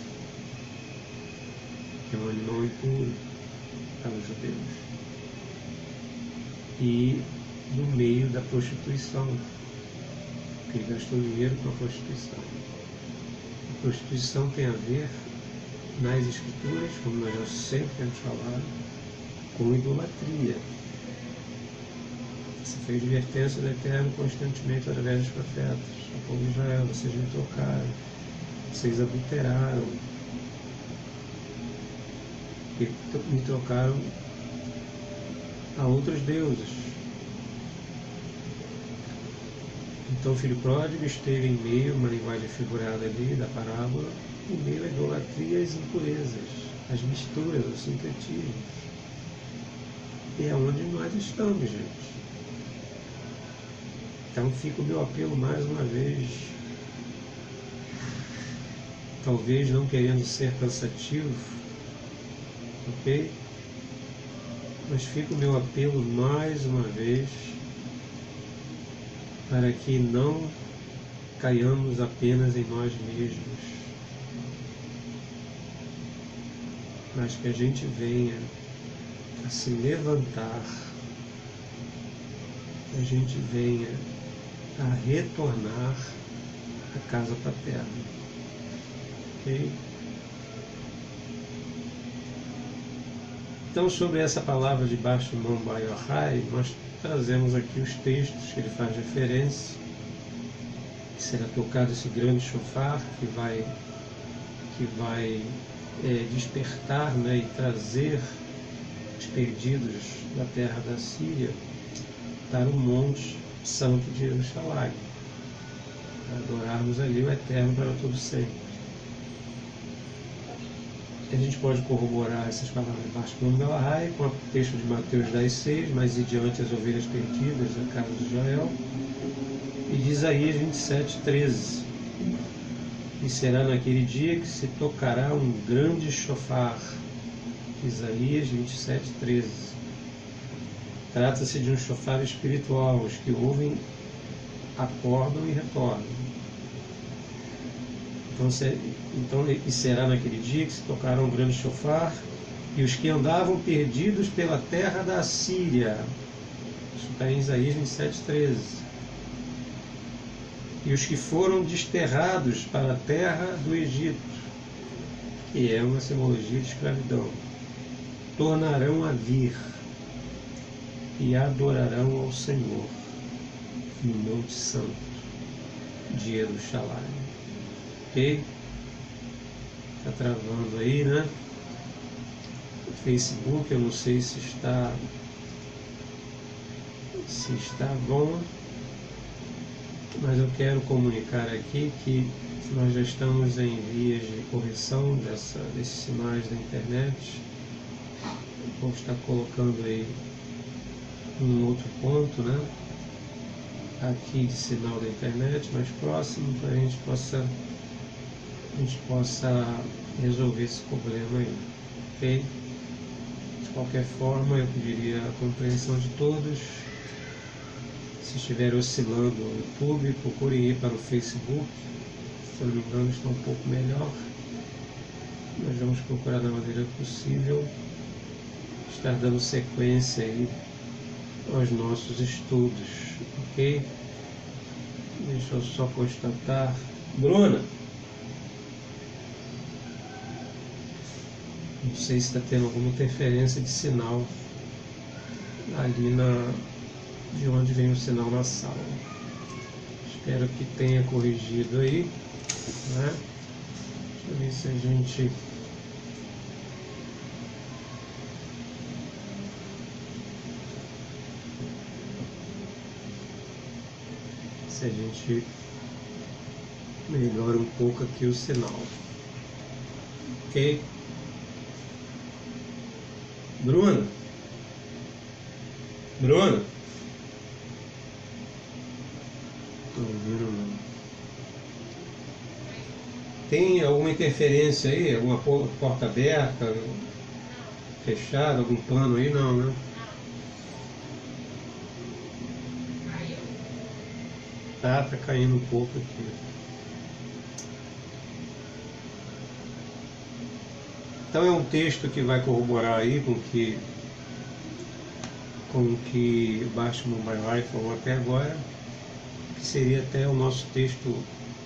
que é um animal impuro para os judeus, e no meio da prostituição, porque ele gastou dinheiro com a prostituição. A prostituição tem a ver, nas Escrituras, como nós já sempre temos falado, com idolatria. Essa foi a advertência do Eterno constantemente através dos profetas. O povo de Israel, vocês me trocaram, vocês adulteraram, e me trocaram a outros deuses. Então o filho pródigo esteve em meio, uma linguagem figurada ali da parábola, em meio à idolatria e às impurezas, às misturas, aos sincretismos. E é onde nós estamos, gente. Então fica o meu apelo mais uma vez, talvez não querendo ser cansativo, ok? Mas fica o meu apelo mais uma vez para que não caiamos apenas em nós mesmos, mas que a gente venha a se levantar, que a gente venha a retornar à casa paterna, ok? Então, sobre essa palavra de baixo mão Bayohai, nós trazemos aqui os textos que ele faz referência, que será tocado esse grande shofar que vai despertar, né, e trazer os perdidos da terra da Síria para o Monte Santo de Jerusalém, para adorarmos ali o Eterno para todo sempre. A gente pode corroborar essas palavras de baixo do Belahai com o texto de Mateus 10,6, mas e diante as ovelhas perdidas da casa de Israel, e de Isaías 27,13. E será naquele dia que se tocará um grande shofar. Isaías 27,13. Trata-se de um shofar espiritual. Os que ouvem acordam e retornam. Então, e será naquele dia que se tocará um grande shofar, e os que andavam perdidos pela terra da Síria. Isso está em Isaías 27,13. E os que foram desterrados para a terra do Egito, que é uma simbologia de escravidão, tornarão a vir e adorarão ao Senhor no Monte Santo de Jerusalém. Ok? Está travando aí, né? O Facebook, eu não sei se está bom, mas eu quero comunicar aqui que nós já estamos em vias de correção desses sinais da internet. Vou estar colocando aí um outro ponto, né, aqui de sinal da internet mais próximo, para a gente possa resolver esse problema aí, ok? De qualquer forma, eu pediria a compreensão de todos. Se estiver oscilando no YouTube, procurem ir para o Facebook. Se eu não me engano, está um pouco melhor. Nós vamos procurar da maneira possível estar dando sequência aí aos nossos estudos, ok? Deixa eu só constatar. Bruna! Não sei se está tendo alguma interferência de sinal ali de onde vem o sinal na sala. Espero que tenha corrigido aí, né? Deixa eu ver se a gente... se a gente melhora um pouco aqui o sinal. Ok? Bruna? Bruna? Não ouviram não. Tem alguma interferência aí? Alguma porta aberta, fechada, algum pano aí? Não, né? Tá caindo um pouco aqui. Então é um texto que vai corroborar aí com o que o Baixo Mobile falou até agora, que seria até o nosso texto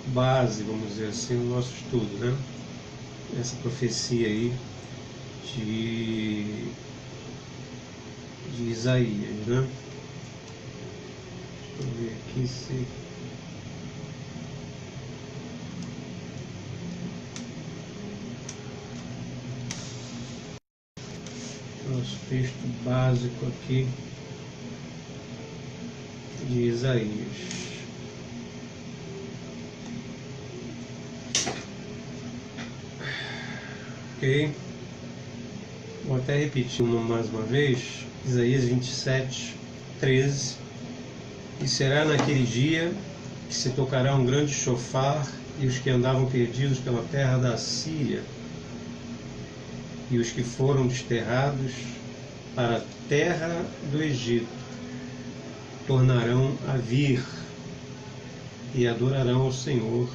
base, vamos dizer assim, no nosso estudo, né? Essa profecia aí de Isaías, né? Deixa eu ver aqui se... Nosso texto básico aqui de Isaías. Ok? Vou até repetir mais uma vez, Isaías 27, 13. E será naquele dia que se tocará um grande chofar, e os que andavam perdidos pela terra da Síria, e os que foram desterrados para a terra do Egito, tornarão a vir e adorarão ao Senhor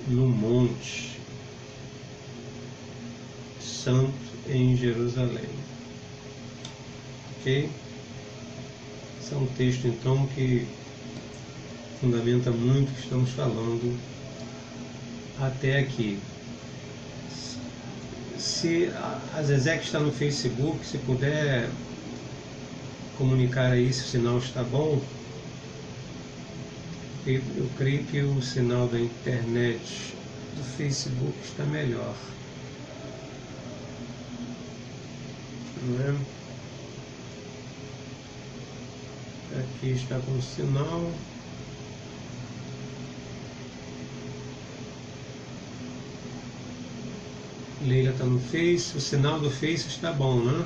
no monte santo em Jerusalém. Ok? Esse é um texto então que fundamenta muito o que estamos falando até aqui. Se a Zezé que está no Facebook, se puder comunicar aí se o sinal está bom, eu creio que o sinal da internet do Facebook está melhor. Não é? Aqui está com o sinal. Leila está no Face, o sinal do Face está bom, né?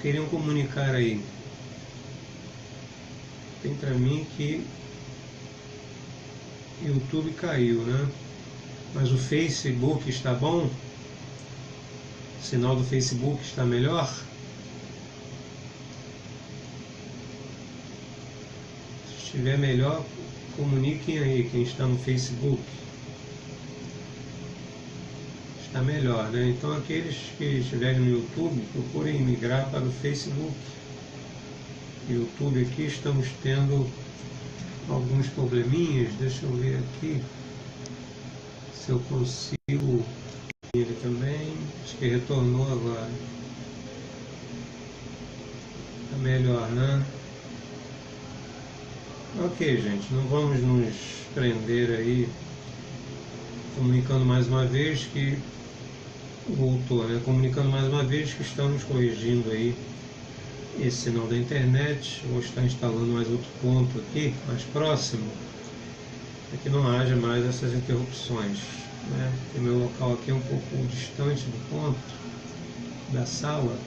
Queriam comunicar aí. Tem para mim que YouTube caiu, né? Mas o Facebook está bom? O sinal do Facebook está melhor? Se estiver melhor, comuniquem aí quem está no Facebook. Está melhor, né? Então aqueles que estiverem no YouTube, procurem migrar para o Facebook. YouTube aqui estamos tendo alguns probleminhas. Deixa eu ver aqui se eu consigo ele também. Acho que retornou agora. Está melhor, né? Ok, gente, não vamos nos prender aí. Comunicando mais uma vez que voltou, né? Comunicando mais uma vez que estamos corrigindo aí esse sinal da internet. Vou estar instalando mais outro ponto aqui, mais próximo, para que não haja mais essas interrupções, né? Porque meu local aqui é um pouco distante do ponto da sala,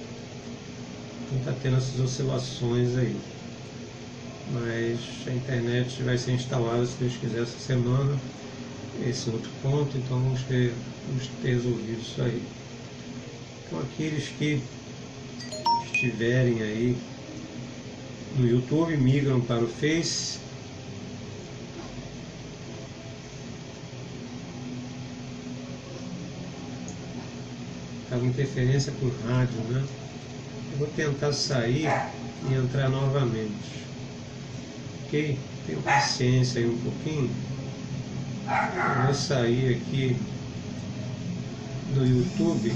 então está tendo essas oscilações aí. Mas a internet vai ser instalada, se Deus quiser, essa semana, esse outro ponto, então vamos ter resolvido isso aí. Então aqueles que estiverem aí no YouTube, migram para o Face. Está com interferência por rádio, né? Eu vou tentar sair e entrar novamente. Ok? Tenho paciência aí um pouquinho. Eu vou sair aqui do YouTube.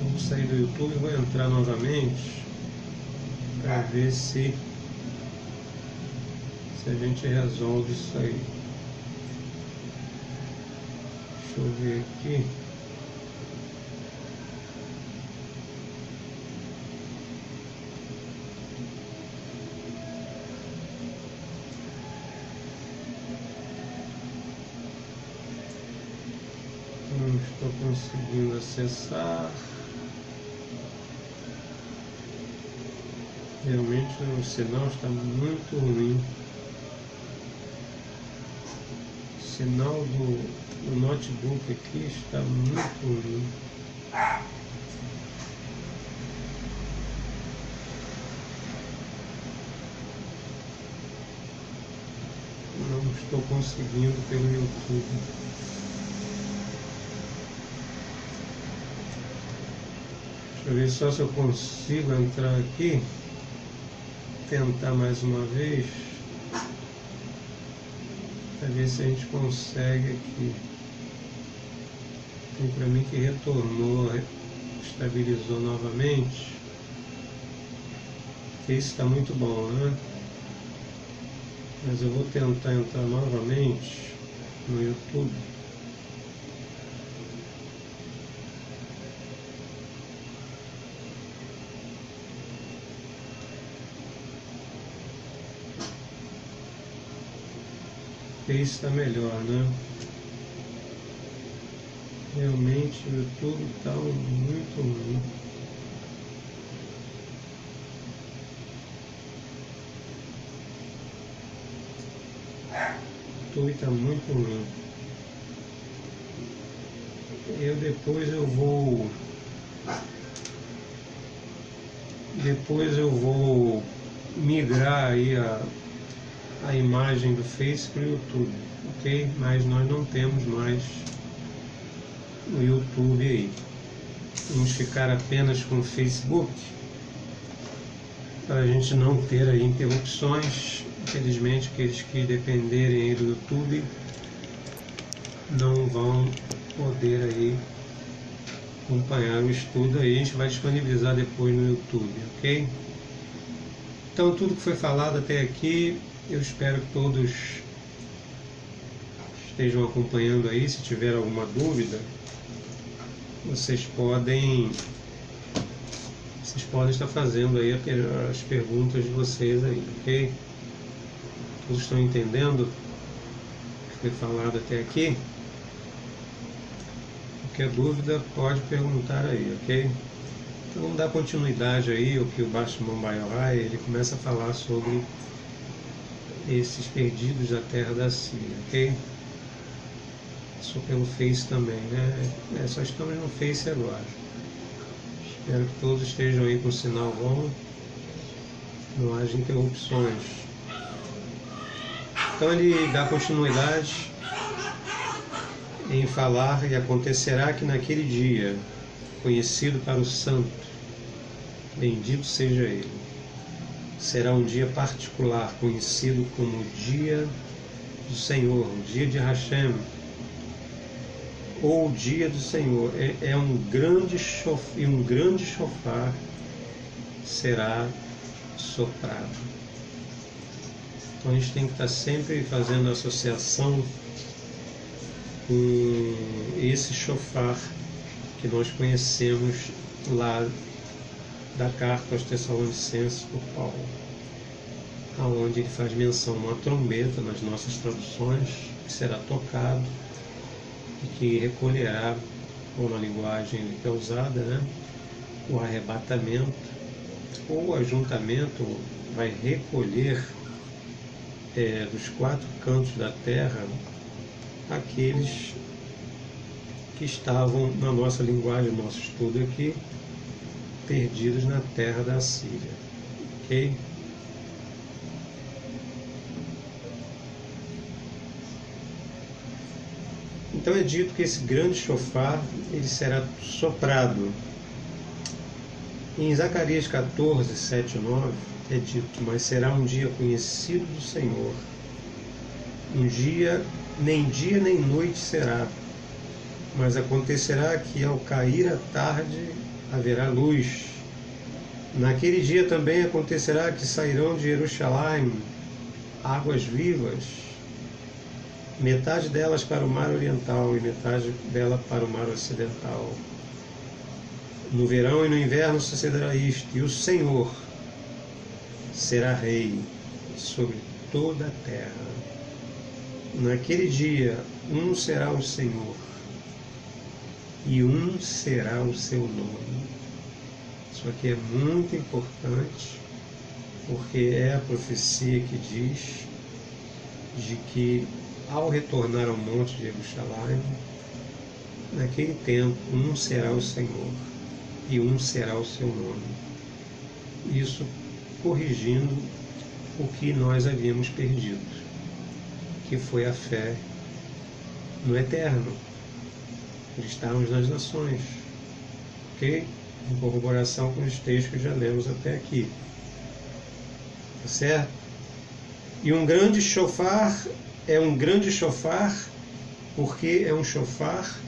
Vou sair do YouTube e vou entrar novamente para ver se a gente resolve isso aí. Deixa eu ver aqui. conseguindo acessar. Realmente o sinal está muito ruim. O sinal do notebook aqui está muito ruim. Não estou conseguindo pelo YouTube. Deixa eu ver só se eu consigo entrar aqui. Tentar mais uma vez. Para ver se a gente consegue aqui. Tem para mim que retornou, estabilizou novamente. Isso está muito bom, né? Mas eu vou tentar entrar novamente no YouTube. Esse está melhor, né? Realmente o YouTube está muito ruim. O YouTube está muito ruim. Depois eu vou migrar aí a imagem do Face para o YouTube, ok? Mas nós não temos mais o YouTube aí. Vamos ficar apenas com o Facebook para a gente não ter aí interrupções. Infelizmente, aqueles que dependerem aí do YouTube não vão poder aí acompanhar o estudo aí. A gente vai disponibilizar depois no YouTube, ok? Então, tudo que foi falado até aqui, eu espero que todos estejam acompanhando aí. Se tiver alguma dúvida, vocês podem estar fazendo aí as perguntas de vocês aí, ok? Todos estão entendendo o que foi falado até aqui? Qualquer dúvida pode perguntar aí, ok? Então vamos dar continuidade aí ao que o Bashman Bayorai, ele começa a falar sobre esses perdidos da terra da Síria, ok? Só pelo Face também, né? Só estamos no Face agora. Espero que todos estejam aí com o sinal bom, não haja interrupções. Então ele dá continuidade em falar: e acontecerá que naquele dia, conhecido para o santo, bendito seja ele, será um dia particular, conhecido como o dia do Senhor, o dia de Hashem, ou o dia do Senhor. Um grande chofar será soprado. Então a gente tem que estar sempre fazendo associação com esse chofar que nós conhecemos lá da carta aos Tessalonicenses por Paulo, aonde ele faz menção a uma trombeta nas nossas traduções, que será tocado e que recolherá, ou na linguagem que é usada, né, o arrebatamento, ou o ajuntamento vai recolher dos quatro cantos da terra aqueles que estavam, na nossa linguagem, no nosso estudo aqui, perdidos na terra da Síria, ok? Então é dito que esse grande chofar, ele será soprado. Em Zacarias 14, 7 e 9, é dito: mas será um dia conhecido do Senhor, um dia nem noite será, mas acontecerá que ao cair a tarde haverá luz. Naquele dia também acontecerá que sairão de Jerusalém águas vivas, metade delas para o mar oriental e metade dela para o mar ocidental. No verão e no inverno sucederá isto, e o Senhor será rei sobre toda a terra. Naquele dia, um será o Senhor, e um será o seu nome. Isso aqui é muito importante, porque é a profecia que diz de que, ao retornar ao monte de Jerusalém, naquele tempo, um será o Senhor e um será o seu nome. Isso corrigindo o que nós havíamos perdido, que foi a fé no eterno, de estarmos nas nações, ok? Em corroboração com os textos que já lemos até aqui, tá certo? E um grande shofar é um grande shofar porque é um shofar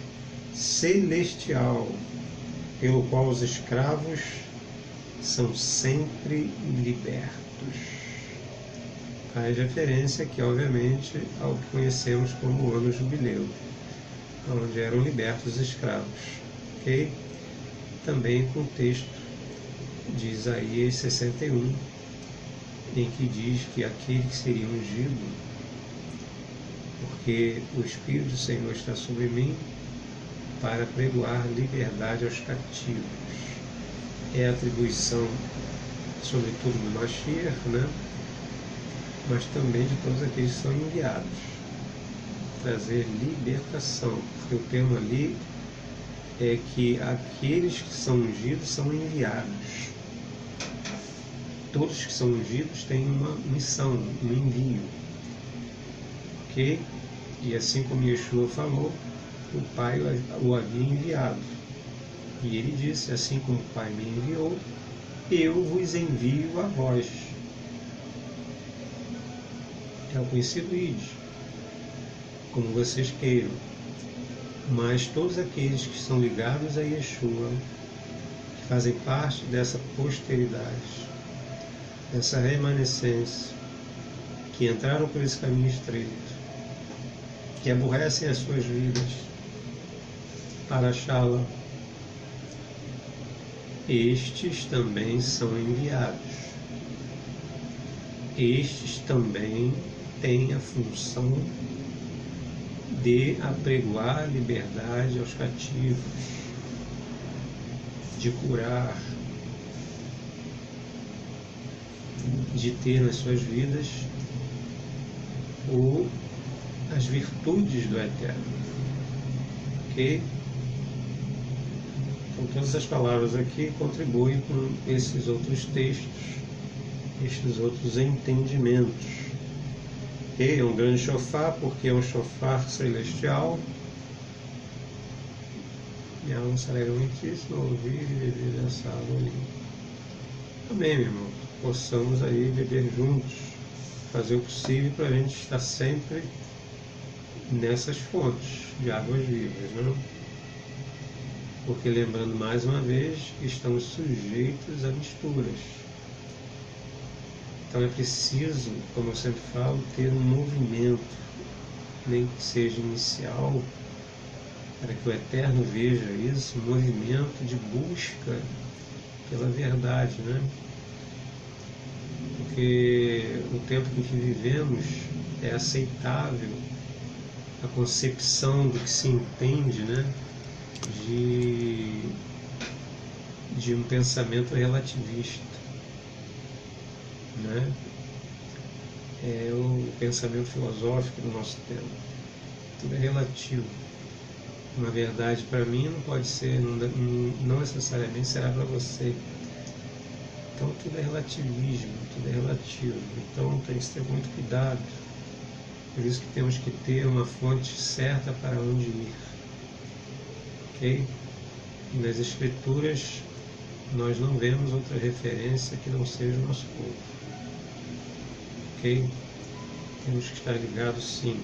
celestial, pelo qual os escravos são sempre libertos. Faz referência aqui, obviamente, ao que conhecemos como o ano jubileu, onde eram libertos os escravos, ok? Também com o texto de Isaías 61, em que diz que aquele que seria ungido, porque o Espírito do Senhor está sobre mim, para pregoar liberdade aos cativos. É a atribuição, sobretudo do Mashiach, né? Mas também de todos aqueles que são enviados. Trazer libertação, porque o termo ali é que aqueles que são ungidos são enviados. Todos que são ungidos têm uma missão, um envio. Ok? E assim como Yeshua falou, o Pai o havia enviado. E ele disse, assim como o Pai me enviou, eu vos envio a vós. É o conhecido ide, como vocês queiram. Mas todos aqueles que são ligados a Yeshua, que fazem parte dessa posteridade, dessa remanescência, que entraram por esse caminho estreito, que aborrecem as suas vidas para achá-la, estes também são enviados. Estes também têm a função de apregoar liberdade aos cativos, de curar, de ter nas suas vidas as virtudes do Eterno. Ok? Então, todas essas palavras aqui contribuem com esses outros textos, estes outros entendimentos. Ok? É um grande shofar, porque é um shofar celestial. E a alma se alegra muitíssimo ao ouvir e beber dessa água ali. Amém, meu irmão. Possamos aí beber juntos, fazer o possível para a gente estar sempre nessas fontes de águas vivas, não? Porque, lembrando mais uma vez, que estamos sujeitos a misturas. Então é preciso, como eu sempre falo, ter um movimento, nem que seja inicial, para que o Eterno veja isso, um movimento de busca pela verdade, né? Porque o tempo em que vivemos é aceitável a concepção do que se entende, né? De um pensamento relativista, né? É o pensamento filosófico do nosso tempo. Tudo é relativo. Uma verdade para mim não pode ser, não necessariamente será para você. Então tudo é relativismo, tudo é relativo. Então tem que ter muito cuidado. Por isso que temos que ter uma fonte certa para onde ir. Ok? Nas Escrituras nós não vemos outra referência que não seja o nosso povo. Ok? Temos que estar ligados sim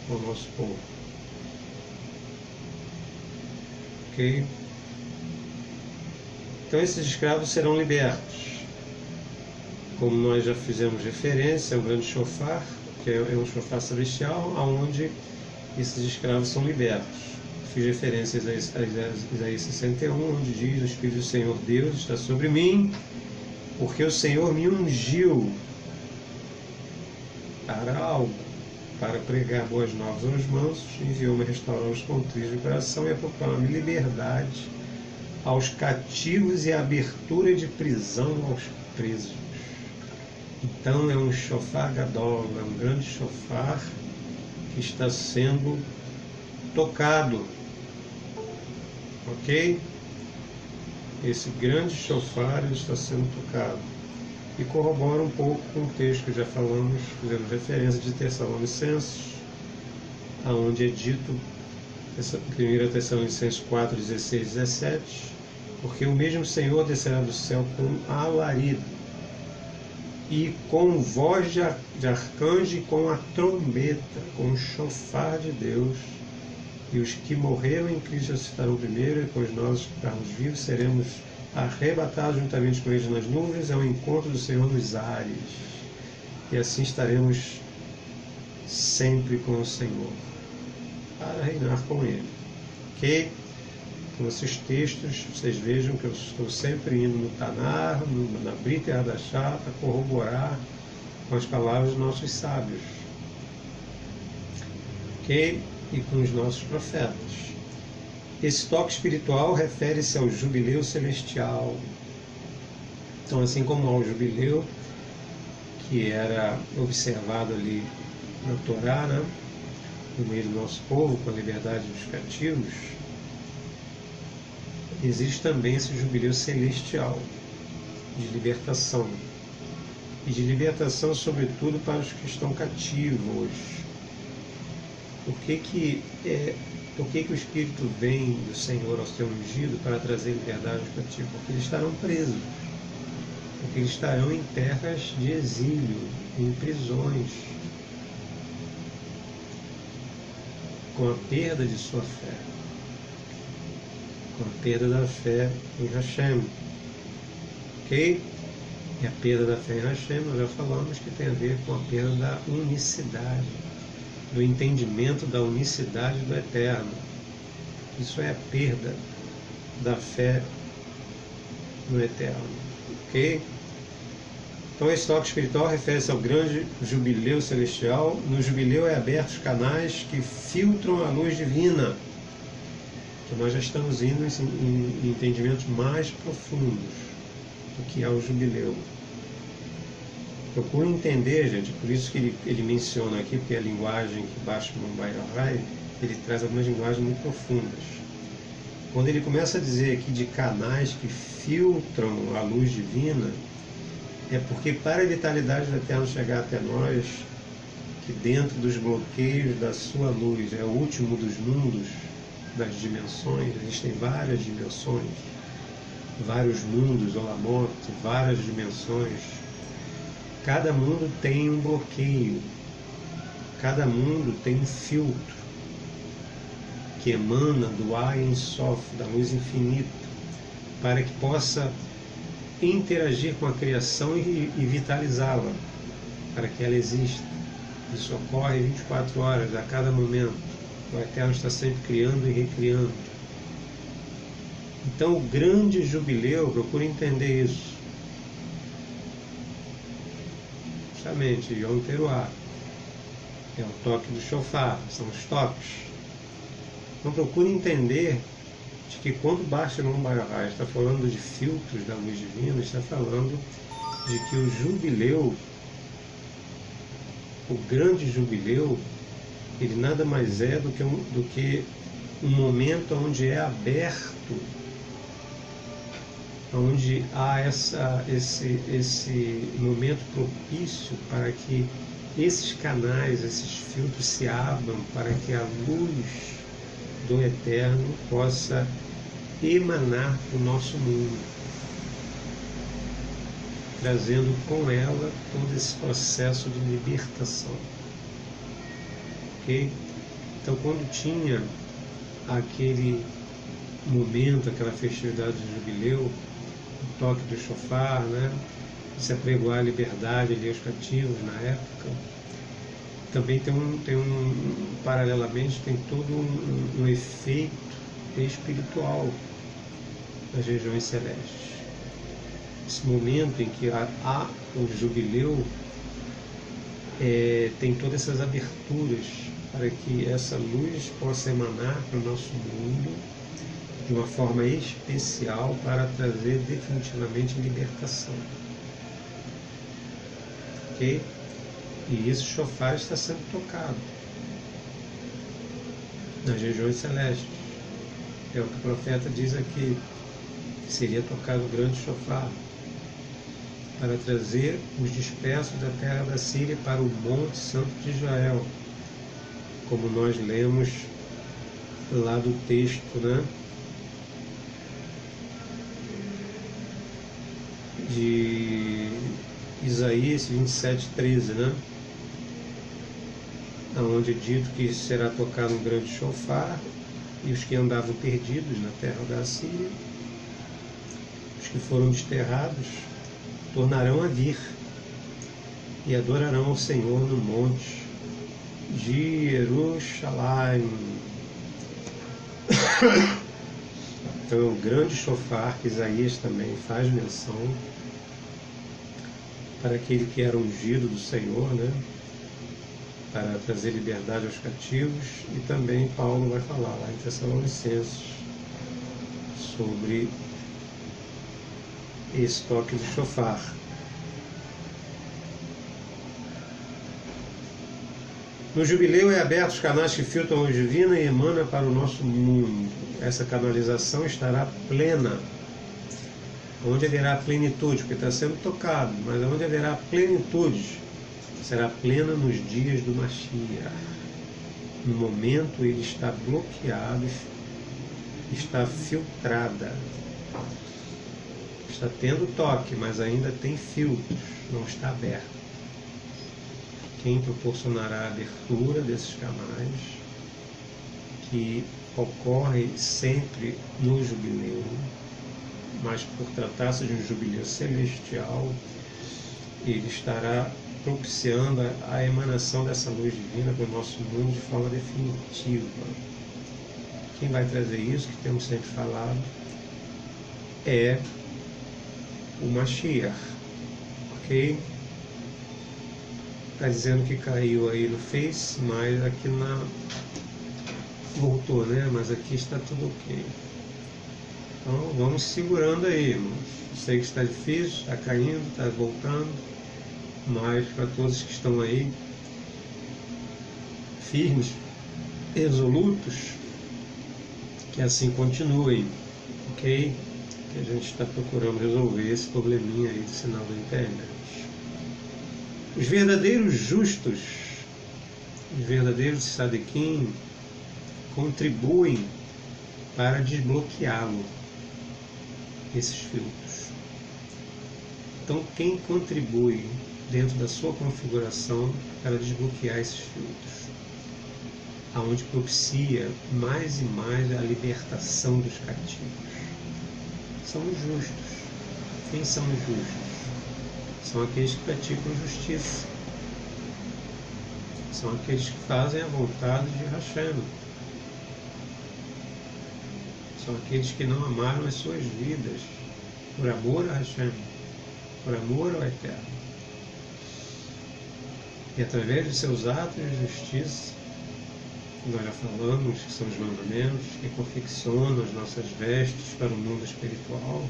ao nosso povo. Ok? Então esses escravos serão libertos. Como nós já fizemos referência, é um grande shofar, que é um shofar celestial, onde esses escravos são libertos. Fiz referência a Isaías 61, onde diz: o Espírito do Senhor Deus está sobre mim, porque o Senhor me ungiu para algo, para pregar boas novas aos mansos, enviou-me a restaurar os contritos de coração e a proclamar liberdade aos cativos e a abertura de prisão aos presos. Então é um shofar gadol, é um grande shofar que está sendo tocado, ok? Esse grande shofar está sendo tocado. E corrobora um pouco com o texto que já falamos, fizemos referência de Tessalonicenses, aonde é dito, 1 Tessalonicenses 4, 16, 17, porque o mesmo Senhor descerá do céu com alarido, e com voz de arcanjo e com a trombeta, com o shofar de Deus, e os que morreram em Cristo ressuscitarão primeiro, e depois nós, que ficarmos vivos, seremos arrebatados juntamente com eles nas nuvens ao encontro do Senhor nos ares, e assim estaremos sempre com o Senhor, para reinar com Ele. Ok? Então, esses textos, vocês vejam que eu estou sempre indo no Tanar, na Brita e Hadashah, para corroborar com as palavras dos nossos sábios. Ok? E com os nossos profetas. Esse toque espiritual refere-se ao jubileu celestial. Então, assim como ao jubileu que era observado ali na Torá, né, no meio do nosso povo, com a liberdade dos cativos, existe também esse jubileu celestial de libertação. E de libertação, sobretudo, para os que estão cativos. Por que o Espírito vem do Senhor ao seu ungido para trazer liberdade aos cativos? Porque eles estarão presos. Porque eles estarão em terras de exílio, em prisões, com a perda de sua fé, com a perda da fé em Hashem. Ok? E a perda da fé em Hashem, nós já falamos que tem a ver com a perda da unicidade, do entendimento da unicidade do Eterno. Isso é a perda da fé no Eterno. Ok? Então esse toque espiritual refere-se ao grande jubileu celestial. No jubileu é abertos canais que filtram a luz divina. Então nós já estamos indo em entendimentos mais profundos do que é o jubileu. Procure entender, gente, por isso que ele menciona aqui, porque a linguagem que Bashman Bayrahay, ele traz algumas linguagens muito profundas. Quando ele começa a dizer aqui de canais que filtram a luz divina, é porque para a vitalidade do Eterno chegar até nós, que dentro dos bloqueios da sua luz, é o último dos mundos, das dimensões, existem várias dimensões, vários mundos, Olamot, várias dimensões. Cada mundo tem um bloqueio, cada mundo tem um filtro que emana do Ein Sof, da luz infinita, para que possa interagir com a criação e vitalizá-la, para que ela exista. Isso ocorre 24 horas, a cada momento. O Eterno está sempre criando e recriando. Então o grande jubileu, procure entender isso. Justamente, Yom Teruah, é o toque do shofar, são os toques. Então procure entender de que quando Bashman Bayrahay está falando de filtros da luz divina, está falando de que o jubileu, o grande jubileu, ele nada mais é do que um momento onde é aberto, onde há esse momento propício para que esses canais, esses filtros se abram, para que a luz do Eterno possa emanar para o nosso mundo, trazendo com ela todo esse processo de libertação. Ok? Então, quando tinha aquele momento, aquela festividade do jubileu, o toque do shofar, né? Se apregoar a liberdade ali aos cativos na época, também paralelamente tem todo um efeito espiritual nas regiões celestes. Esse momento em que há o jubileu, tem todas essas aberturas para que essa luz possa emanar para o nosso mundo de uma forma especial para trazer definitivamente libertação. Ok? E esse shofar está sendo tocado nas regiões celestes. É o que o profeta diz aqui, que seria tocado o grande shofar para trazer os dispersos da terra da Síria para o Monte Santo de Israel, como nós lemos lá do texto, né, de Isaías 27:13, né, onde é dito que será tocado um grande shofar, e os que andavam perdidos na terra da Síria, os que foram desterrados, tornarão a vir e adorarão ao Senhor no monte de Jerusalém. Então, o grande shofar que Isaías também faz menção para aquele que era ungido do Senhor, né, para trazer liberdade aos cativos, e também Paulo vai falar lá em Tessalonicenses sobre esse toque do shofar. No jubileu é aberto os canais que filtram a luz divina e emana para o nosso mundo. Essa canalização estará plena. Onde haverá plenitude, porque está sendo tocado, mas onde haverá plenitude, será plena nos dias do Mashiach. No momento ele está bloqueado, está filtrada. Está tendo toque, mas ainda tem filtros, não está aberto. Quem proporcionará a abertura desses canais, que ocorre sempre no jubileu, mas por tratar-se de um jubileu celestial, ele estará propiciando a emanação dessa luz divina para o nosso mundo de forma definitiva. Quem vai trazer isso, que temos sempre falado, é o Mashiach, ok? Está dizendo que caiu aí no Face, mas aqui voltou, né? Mas aqui está tudo ok. Então vamos segurando aí, irmãos. Sei que está difícil, está caindo, está voltando, mas para todos que estão aí firmes, resolutos, que assim continuem, ok? Que a gente está procurando resolver esse probleminha aí do sinal da internet. Os verdadeiros justos, os verdadeiros tzadikim, contribuem para desbloqueá-lo, esses filtros. Então, quem contribui dentro da sua configuração para desbloquear esses filtros? Aonde propicia mais e mais a libertação dos cativos? São os justos. Quem são os justos? São aqueles que praticam justiça. São aqueles que fazem a vontade de Hashem. São aqueles que não amaram as suas vidas por amor a Hashem, por amor ao Eterno. E através de seus atos de justiça, que nós já falamos, que são os mandamentos, que confeccionam as nossas vestes para o mundo espiritual,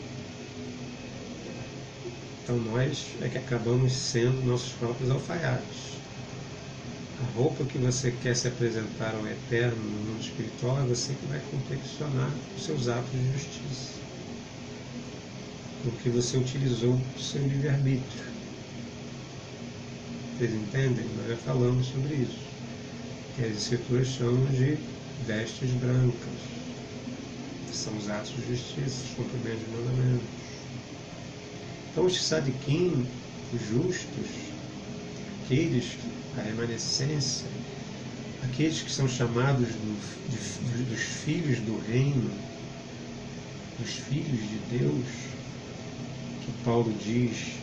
então nós é que acabamos sendo nossos próprios alfaiates. A roupa que você quer se apresentar ao Eterno no mundo espiritual é você que vai confeccionar os seus atos de justiça. O que você utilizou o seu livre-arbítrio. Vocês entendem? Nós já falamos sobre isso. Que as escrituras chamam de vestes brancas, que são os atos de justiça, os cumprimentos de mandamentos. Então os tzadikim, os justos, aqueles, a remanescência, aqueles que são chamados dos filhos do reino, dos filhos de Deus, que Paulo diz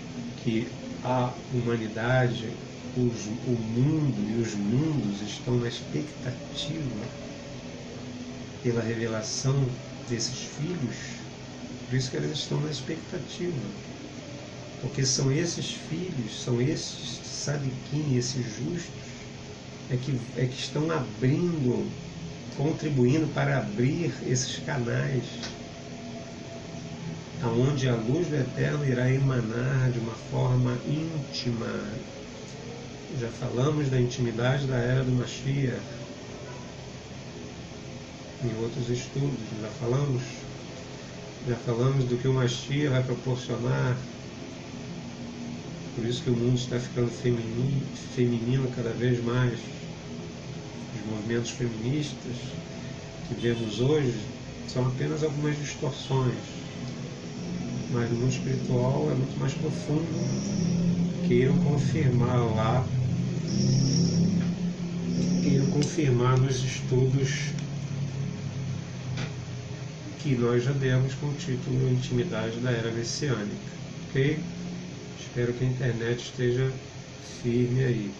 que a humanidade, o mundo e os mundos estão na expectativa pela revelação desses filhos, por isso que eles estão na expectativa. Porque são esses filhos, são esses sadiquim, esses justos, é que estão abrindo, contribuindo para abrir esses canais, aonde a luz do Eterno irá emanar de uma forma íntima. Já falamos da intimidade da era do Mashiach em outros estudos, já falamos do que o Mashiach vai proporcionar. Por isso que o mundo está ficando feminino cada vez mais. Os movimentos feministas que vemos hoje são apenas algumas distorções, mas o mundo espiritual é muito mais profundo. Queiram confirmar nos estudos que nós já demos com o título Intimidade da Era Messiânica. Ok? Espero que a internet esteja firme aí.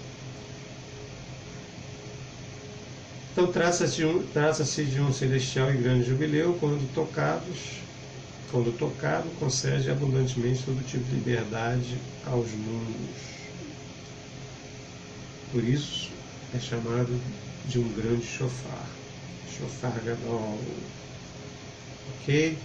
Então trata-se de um celestial e grande jubileu, quando tocado, concede abundantemente todo tipo de liberdade aos mundos. Por isso é chamado de um grande shofar. Shofar Gadol. Ok?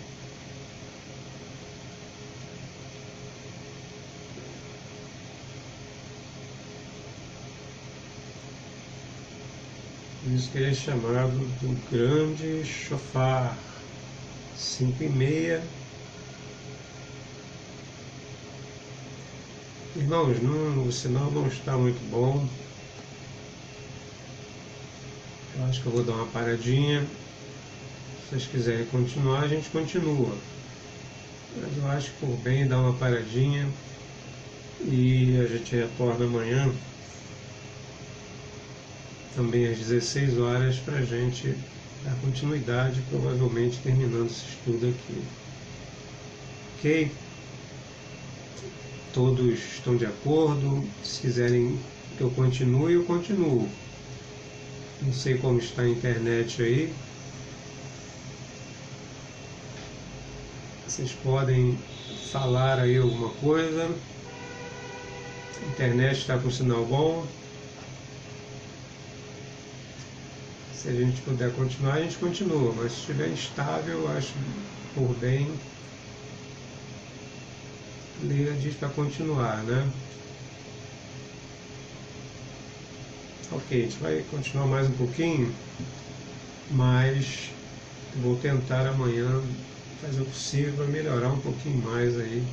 Por isso que ele é chamado do grande shofar. 5:30. Irmãos, o sinal não está muito bom. Eu acho que eu vou dar uma paradinha. Se vocês quiserem continuar, a gente continua. Mas eu acho que por bem dar uma paradinha e a gente retorna amanhã, também às 16 horas, para a gente dar continuidade, provavelmente terminando esse estudo aqui. Ok? Todos estão de acordo? Se quiserem que eu continue, eu continuo. Não sei como está a internet aí. Vocês podem falar aí alguma coisa. A internet está com sinal bom. Se a gente puder continuar, a gente continua. Mas se estiver instável, eu acho por bem ler diz para continuar, né? Ok, a gente vai continuar mais um pouquinho, mas vou tentar amanhã fazer o possível para melhorar um pouquinho mais aí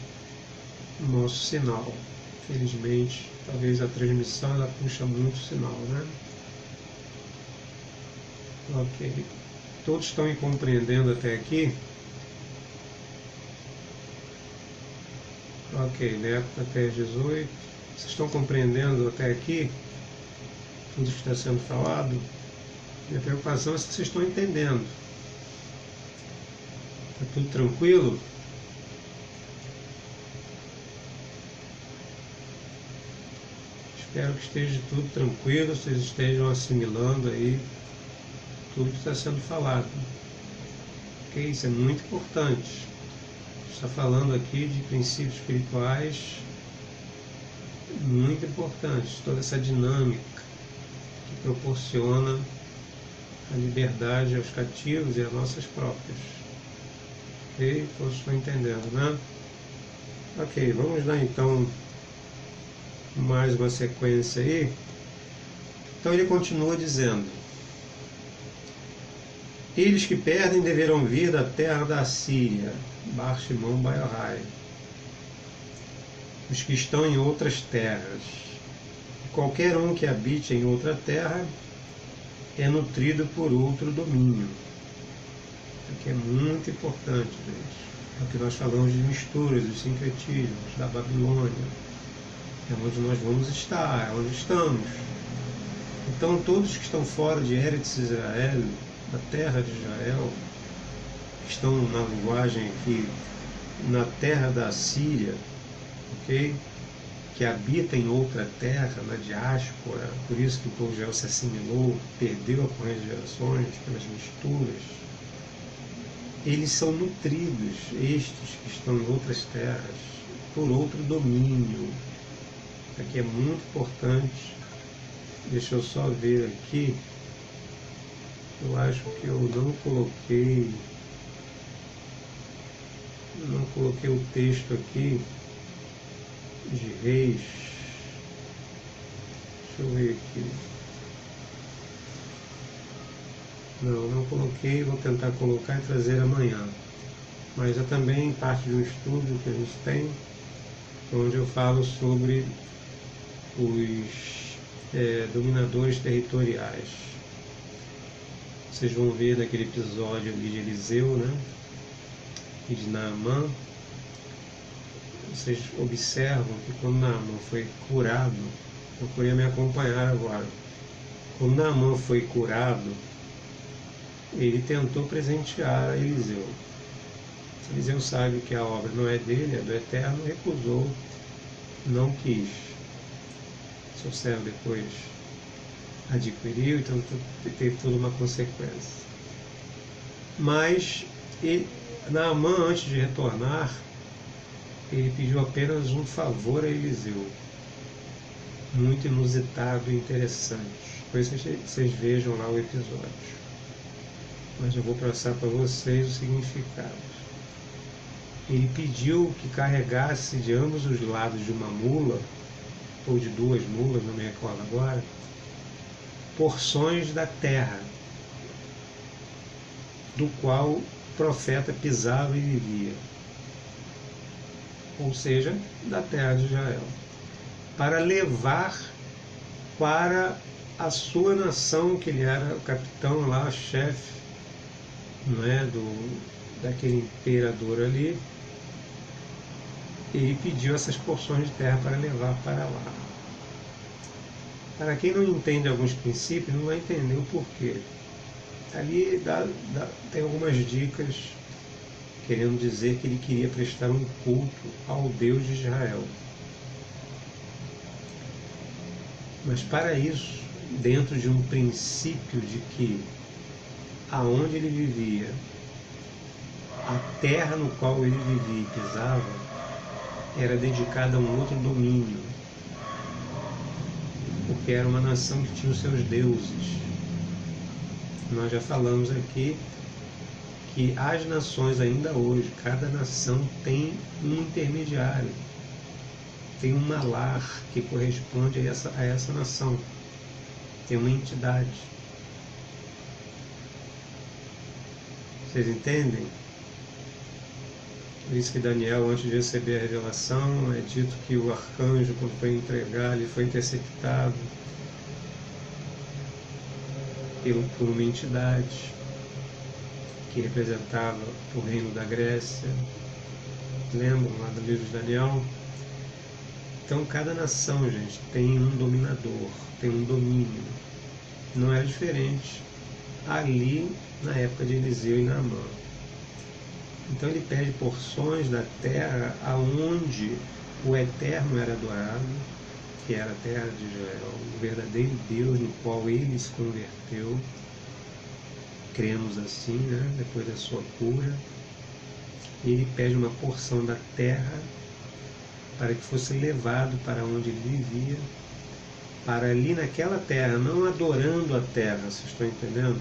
o nosso sinal. Infelizmente, talvez a transmissão ela puxa muito o sinal, né? Ok. Todos estão me compreendendo até aqui? Ok, Neto até 18. Vocês estão compreendendo até aqui tudo que está sendo falado? Minha preocupação é se vocês estão entendendo. Está tudo tranquilo? Espero que esteja tudo tranquilo, vocês estejam assimilando aí tudo que está sendo falado. Ok? Isso é muito importante. Está falando aqui de princípios espirituais muito importantes, toda essa dinâmica que proporciona a liberdade aos cativos e às nossas próprias. Ok? Todos estão entendendo, né? Ok, vamos dar então mais uma sequência aí. Então ele continua dizendo: eles que perdem deverão vir da terra da Síria, Bar Shimon Baiorai, os que estão em outras terras. Qualquer um que habite em outra terra é nutrido por outro domínio. Aqui é muito importante, gente. É o que nós falamos de misturas, dos sincretismos, da Babilônia. É onde nós vamos estar, é onde estamos. Então todos que estão fora de Eretz Israel, da terra de Israel, que estão na linguagem aqui, na terra da Síria, ok? Que habita em outra terra, na diáspora, por isso que o povo de Israel se assimilou, perdeu a corrente de gerações pelas misturas. Eles são nutridos, estes que estão em outras terras, por outro domínio. Aqui é muito importante. Deixa eu só ver aqui. Eu acho que eu não coloquei o texto aqui de Reis. Deixa eu ver aqui. Não coloquei, vou tentar colocar e trazer amanhã. Mas é também parte de um estudo que a gente tem, onde eu falo sobre os dominadores territoriais. Vocês vão ver naquele episódio ali de Eliseu, né? E de Naamã. Vocês observam que quando Naamã foi curado, procurei me acompanhar agora. Quando Naamã foi curado, ele tentou presentear a Eliseu. Eliseu sabe que a obra não é dele, é do Eterno, recusou, não quis. Seu servo depois adquiriu, então teve toda uma consequência. Mas Naamã, antes de retornar, ele pediu apenas um favor a Eliseu, muito inusitado e interessante. Depois vocês vejam lá o episódio. Mas eu vou passar para vocês o significado. Ele pediu que carregasse de ambos os lados de uma mula, ou de duas mulas, não me recordo agora, porções da terra, do qual o profeta pisava e vivia, ou seja, da terra de Israel, para levar para a sua nação, que ele era o capitão lá, chefe, não é, daquele imperador ali. Ele pediu essas porções de terra para levar para lá. Para quem não entende alguns princípios, não vai entender o porquê. Ali tem algumas dicas querendo dizer que ele queria prestar um culto ao Deus de Israel. Mas para isso, dentro de um princípio de que aonde ele vivia, a terra no qual ele vivia e pisava, era dedicada a um outro domínio, porque era uma nação que tinha os seus deuses. Nós já falamos aqui que as nações ainda hoje, cada nação tem um intermediário, tem um malar que corresponde a essa nação, tem uma entidade. Vocês entendem? Por isso que Daniel, antes de receber a revelação, é dito que o arcanjo, quando foi entregar, ele foi interceptado por uma entidade que representava o reino da Grécia. Lembram lá do livro de Daniel? Então, cada nação, gente, tem um dominador, tem um domínio. Não era diferente ali na época de Eliseu e Naamã. Então ele pede porções da terra aonde o Eterno era adorado, que era a terra de Israel, o verdadeiro Deus no qual ele se converteu. Cremos assim, né? Depois da sua cura. Ele pede uma porção da terra para que fosse levado para onde ele vivia, para ali naquela terra, não adorando a terra, vocês estão entendendo?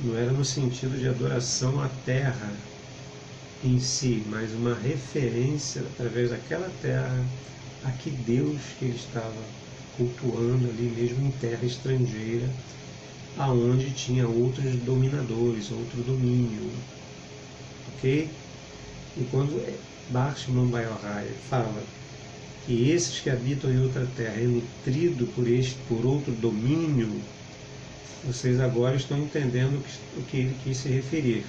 Não era no sentido de adoração à terra em si, mas uma referência através daquela terra a que Deus que ele estava cultuando ali mesmo em terra estrangeira, aonde tinha outros dominadores, outro domínio, ok? E quando Bar Shimon Bar Yochai fala que esses que habitam em outra terra é nutrido por outro domínio, vocês agora estão entendendo o que ele quis se referir.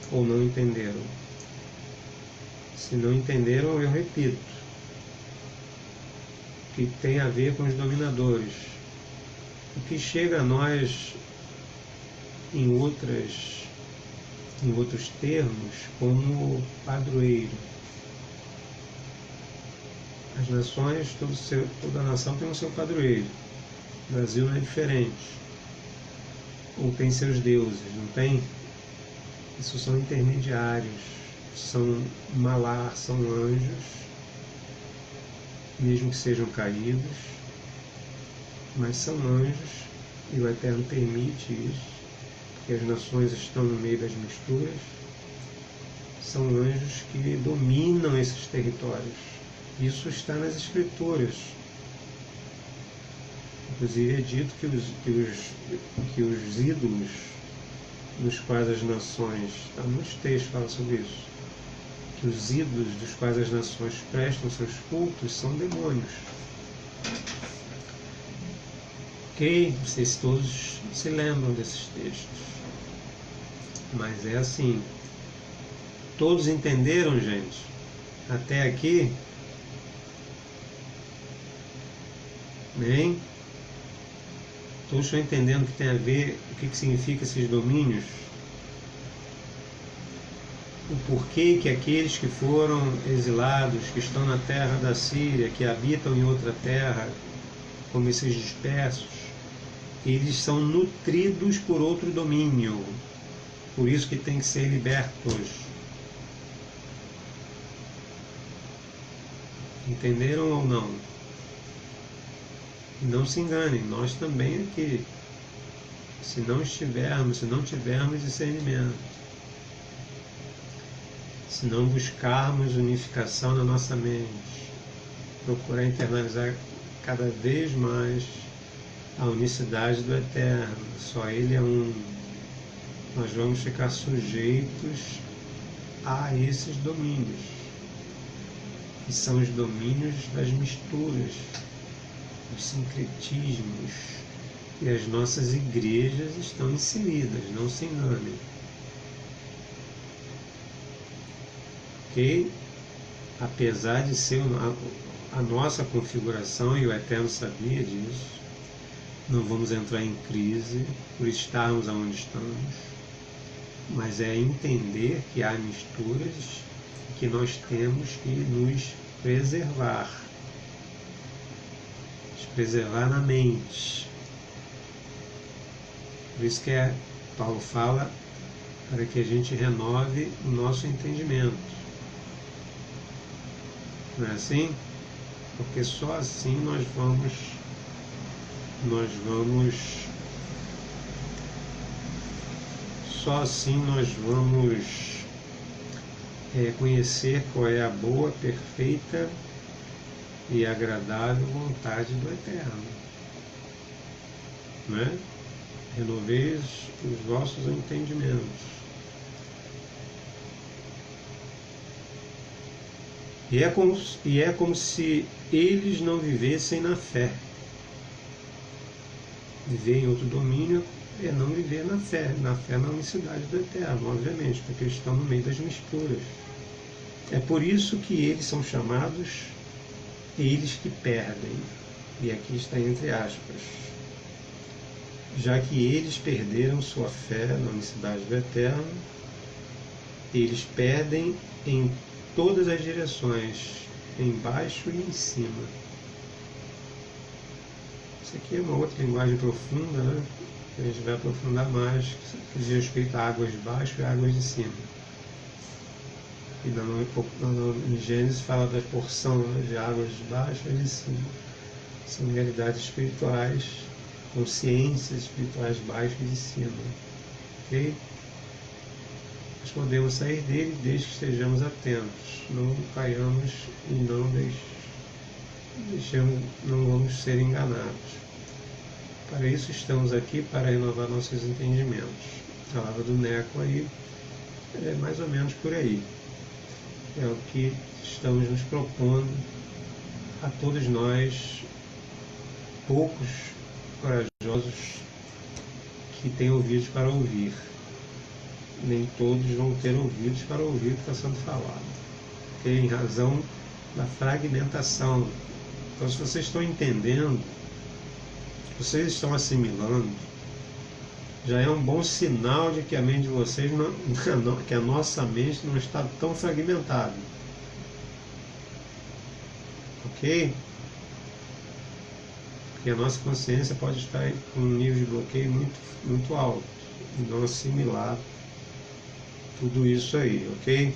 Ou não entenderam? Se não entenderam, eu repito. Que tem a ver com os dominadores. O que chega a nós em outros termos, como padroeiro. As nações, toda nação tem o seu padroeiro. O Brasil não é diferente. Ou tem seus deuses, não tem? Isso são intermediários, são malar, são anjos, mesmo que sejam caídos, mas são anjos, e o Eterno permite isso, porque as nações estão no meio das misturas. São anjos que dominam esses territórios. Isso está nas Escrituras. Inclusive é dito que os ídolos dos quais as nações, há muitos textos que falam sobre isso, que os ídolos dos quais as nações prestam seus cultos são demônios. Ok? Vocês todos se lembram desses textos. Mas é assim. Todos entenderam, gente? Até aqui? Bem? Todos estão entendendo o que tem a ver, o que significa esses domínios? O porquê que aqueles que foram exilados, que estão na terra da Síria, que habitam em outra terra, como esses dispersos, eles são nutridos por outro domínio. Por isso que tem que ser libertos. Entenderam ou não? Não se enganem, nós também aqui. Se não tivermos discernimento, se não buscarmos unificação na nossa mente, procurar internalizar cada vez mais a unicidade do Eterno, só Ele é um, nós vamos ficar sujeitos a esses domínios, que são os domínios das misturas, dos sincretismos, e as nossas igrejas estão inseridas, não se enganem. Ok? Apesar de ser a nossa configuração, e o Eterno sabia disso, não vamos entrar em crise por estarmos onde estamos, mas é entender que há misturas que nós temos que nos preservar na mente. Por isso que Paulo fala para que a gente renove o nosso entendimento. Não é assim? Porque só assim nós vamos conhecer qual é a boa, perfeita e agradável vontade do Eterno. Né? Renoveis os vossos entendimentos. E é como se eles não vivessem na fé. Viver em outro domínio é não viver na fé na unicidade do Eterno, obviamente, porque eles estão no meio das misturas. É por isso que eles são chamados eles que perdem, e aqui está entre aspas, já que eles perderam sua fé na unicidade do Eterno, eles perdem em todas as direções, embaixo e em cima. Isso aqui é uma outra linguagem profunda, né? A gente vai aprofundar mais, que diz respeito a águas de baixo e águas de cima. E em Gênesis fala da porção, né, de águas de baixo e de cima. São realidades espirituais, consciências espirituais de baixo e de cima. Ok? Nós podemos sair dele desde que estejamos atentos, não caiamos e não vamos ser enganados. Para isso estamos aqui, para renovar nossos entendimentos. A palavra do Neco aí é mais ou menos por aí. É o que estamos nos propondo a todos nós, poucos corajosos que têm ouvidos para ouvir. Nem todos vão ter ouvidos para ouvir o que está sendo falado, em razão da fragmentação. Então, se vocês estão entendendo, vocês estão assimilando, já é um bom sinal de que a mente de vocês, que a nossa mente não está tão fragmentada. Ok? Porque a nossa consciência pode estar com um nível de bloqueio muito alto e não assimilar tudo isso aí, ok?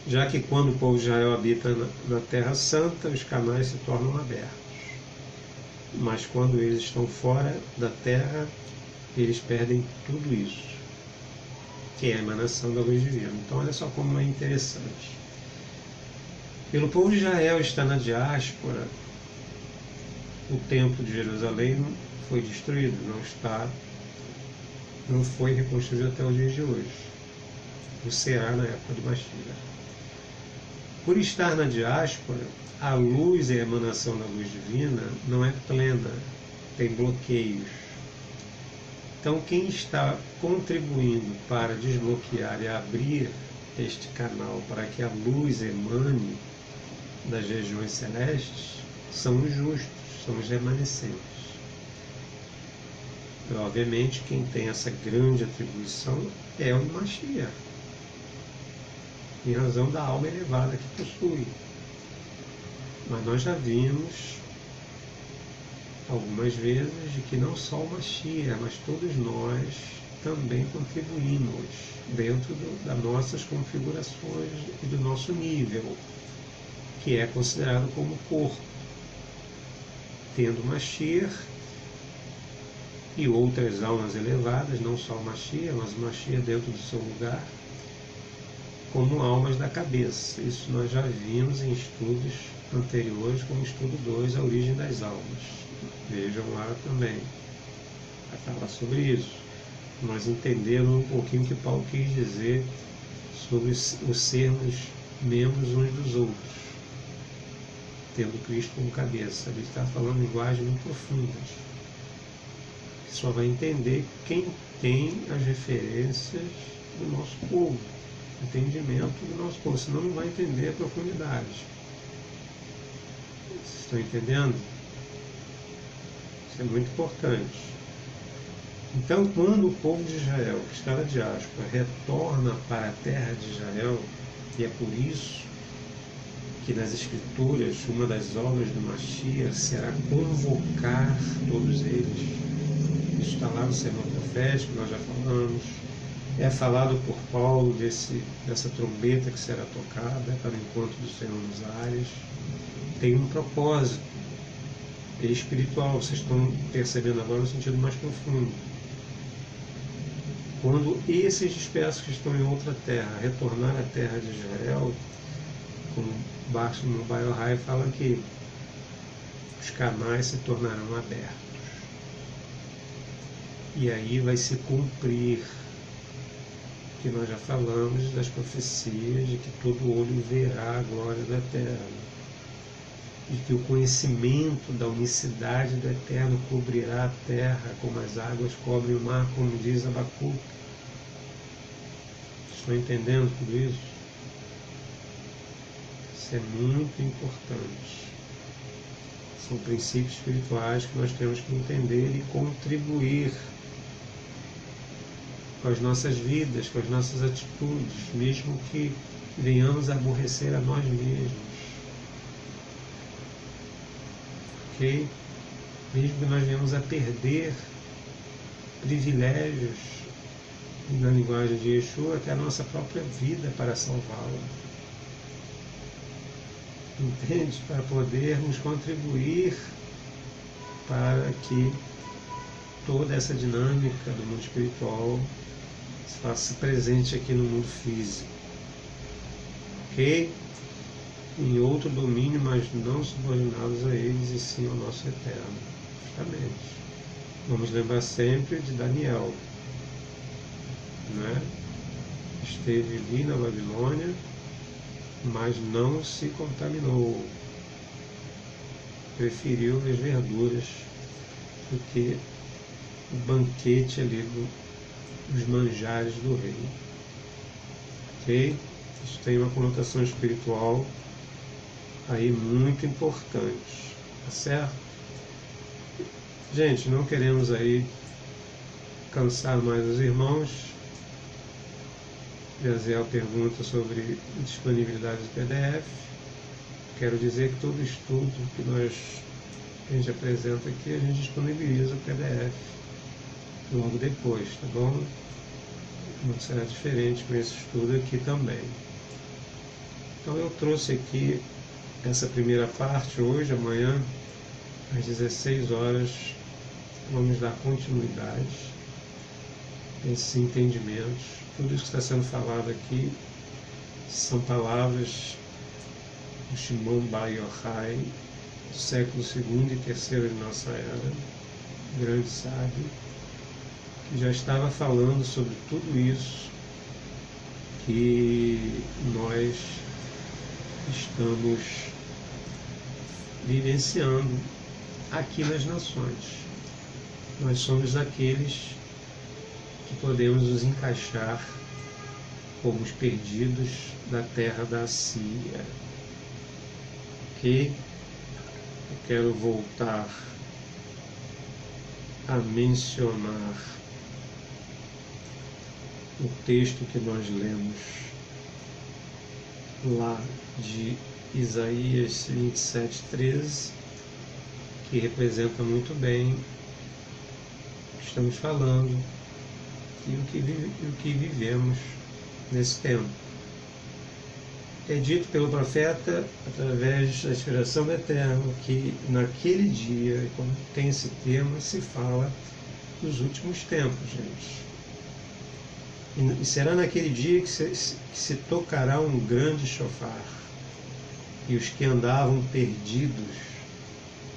já que quando o povo de Israel habita na Terra Santa, os canais se tornam abertos. Mas quando eles estão fora da terra, eles perdem tudo isso, que é a emanação da luz divina. Então olha só como é interessante. Pelo povo de Israel estar na diáspora, o templo de Jerusalém foi destruído, não foi reconstruído até os dias de hoje. O será na época do Mashiach. Por estar na diáspora, a luz e a emanação da luz divina não é plena, tem bloqueios. Então, quem está contribuindo para desbloquear e abrir este canal para que a luz emane das regiões celestes são os justos, são os remanescentes. E, obviamente, quem tem essa grande atribuição é o Mashiach, em razão da alma elevada que possui. Mas nós já vimos algumas vezes de que não só o Mashiach, mas todos nós também contribuímos dentro das nossas configurações e do nosso nível, que é considerado como corpo, tendo o Mashiach e outras almas elevadas, não só o Mashiach, mas o Mashiach dentro do seu lugar, como almas da cabeça. Isso nós já vimos em estudos anteriores, como estudo 2, a origem das almas. Vejam lá também, vai falar sobre isso. Nós entendemos um pouquinho o que Paulo quis dizer sobre os sermos membros uns dos outros, tendo Cristo como cabeça. Ele está falando linguagens muito profundas, que só vai entender quem tem as referências do nosso povo, entendimento do nosso povo, senão não vai entender a profundidade. Vocês estão entendendo? Isso é muito importante. Então, quando o povo de Israel, que está na diáspora, retorna para a terra de Israel, e é por isso que nas Escrituras, uma das obras do Mashiach será convocar todos eles. Isso está lá no sermão profético, nós já falamos. É falado por Paulo dessa trombeta que será tocada para o encontro do Senhor nos ares. Tem um propósito espiritual, vocês estão percebendo agora no sentido mais profundo. Quando esses dispersos que estão em outra terra retornar à terra de Israel, como Baixo no Baiohai fala que os canais se tornarão abertos. E aí vai se cumprir que nós já falamos das profecias de que todo olho verá a glória do Eterno, de que o conhecimento da unicidade do Eterno cobrirá a terra como as águas cobrem o mar, como diz Abacuque. Estão entendendo tudo isso? Isso é muito importante. São princípios espirituais que nós temos que entender e contribuir com as nossas vidas, com as nossas atitudes, mesmo que venhamos a aborrecer a nós mesmos. Ok? Mesmo que nós venhamos a perder privilégios, na linguagem de Yeshua, até a nossa própria vida para salvá-la. Entende? Para podermos contribuir para que toda essa dinâmica do mundo espiritual se faça presente aqui no mundo físico. Ok? Em outro domínio, mas não subordinados a eles, e sim ao nosso Eterno. Justamente. Vamos lembrar sempre de Daniel, né? Esteve ali na Babilônia, mas não se contaminou. Preferiu as verduras do que o banquete ali dos manjares do rei. Ok? Isso tem uma conotação espiritual aí muito importante, tá certo? Gente, não queremos aí cansar mais os irmãos. Jaziel pergunta sobre disponibilidade do PDF. Quero dizer que todo estudo que a gente apresenta aqui, a gente disponibiliza o PDF logo depois, tá bom? Não será diferente com esse estudo aqui também. Então eu trouxe aqui essa primeira parte hoje, amanhã, às 16 horas, vamos dar continuidade a esses entendimentos. Tudo isso que está sendo falado aqui são palavras do Shimon Bar Yochai, do século II e III de nossa era, grande sábio, que já estava falando sobre tudo isso que nós estamos vivenciando aqui nas nações. Nós somos aqueles que podemos nos encaixar como os perdidos da terra da Síria. Ok? Eu quero voltar a mencionar o texto que nós lemos lá de Isaías 27:13, que representa muito bem o que estamos falando e o que vivemos nesse tempo. É dito pelo profeta, através da inspiração do Eterno, que naquele dia, quando tem esse tema, se fala dos últimos tempos, gente. E será naquele dia que se tocará um grande shofar, e os que andavam perdidos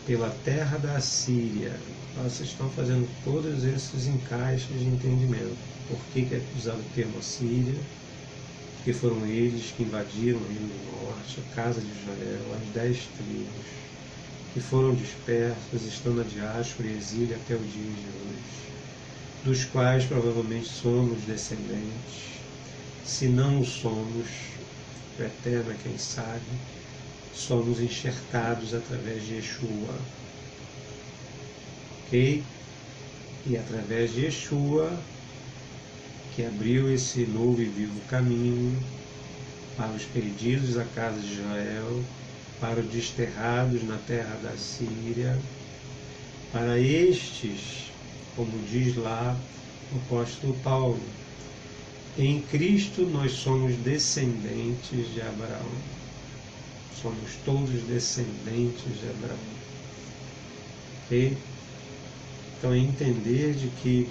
pela terra da Síria. Vocês estão fazendo todos esses encaixes de entendimento. Por que é usado o termo Síria? Porque foram eles que invadiram o Reino do Norte, a casa de Israel, as 10 tribos, que foram dispersos, estão na diáspora e exílio até o dia de hoje, dos quais provavelmente somos descendentes. Se não o somos, o Eterno é quem sabe, somos enxertados através de Yeshua. Ok? E através de Yeshua, que abriu esse novo e vivo caminho para os perdidos da casa de Israel, para os desterrados na terra da Síria, para estes, como diz lá o apóstolo Paulo, em Cristo nós somos descendentes de Abraão. Somos todos descendentes de Abraão. Ok? Então é entender de que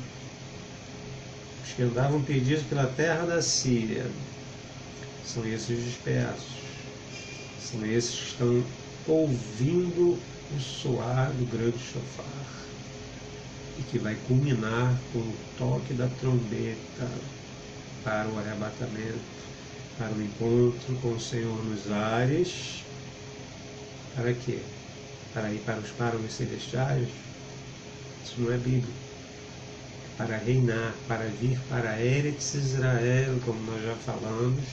os que andavam perdidos pela terra da Síria são esses dispersos, são esses que estão ouvindo o soar do grande shofar, e que vai culminar com o toque da trombeta para o arrebatamento, para o encontro com o Senhor nos ares. Para quê? Para ir para os páramos celestiais? Isso não é bíblico. Para reinar, para vir para Eretz Israel, como nós já falamos,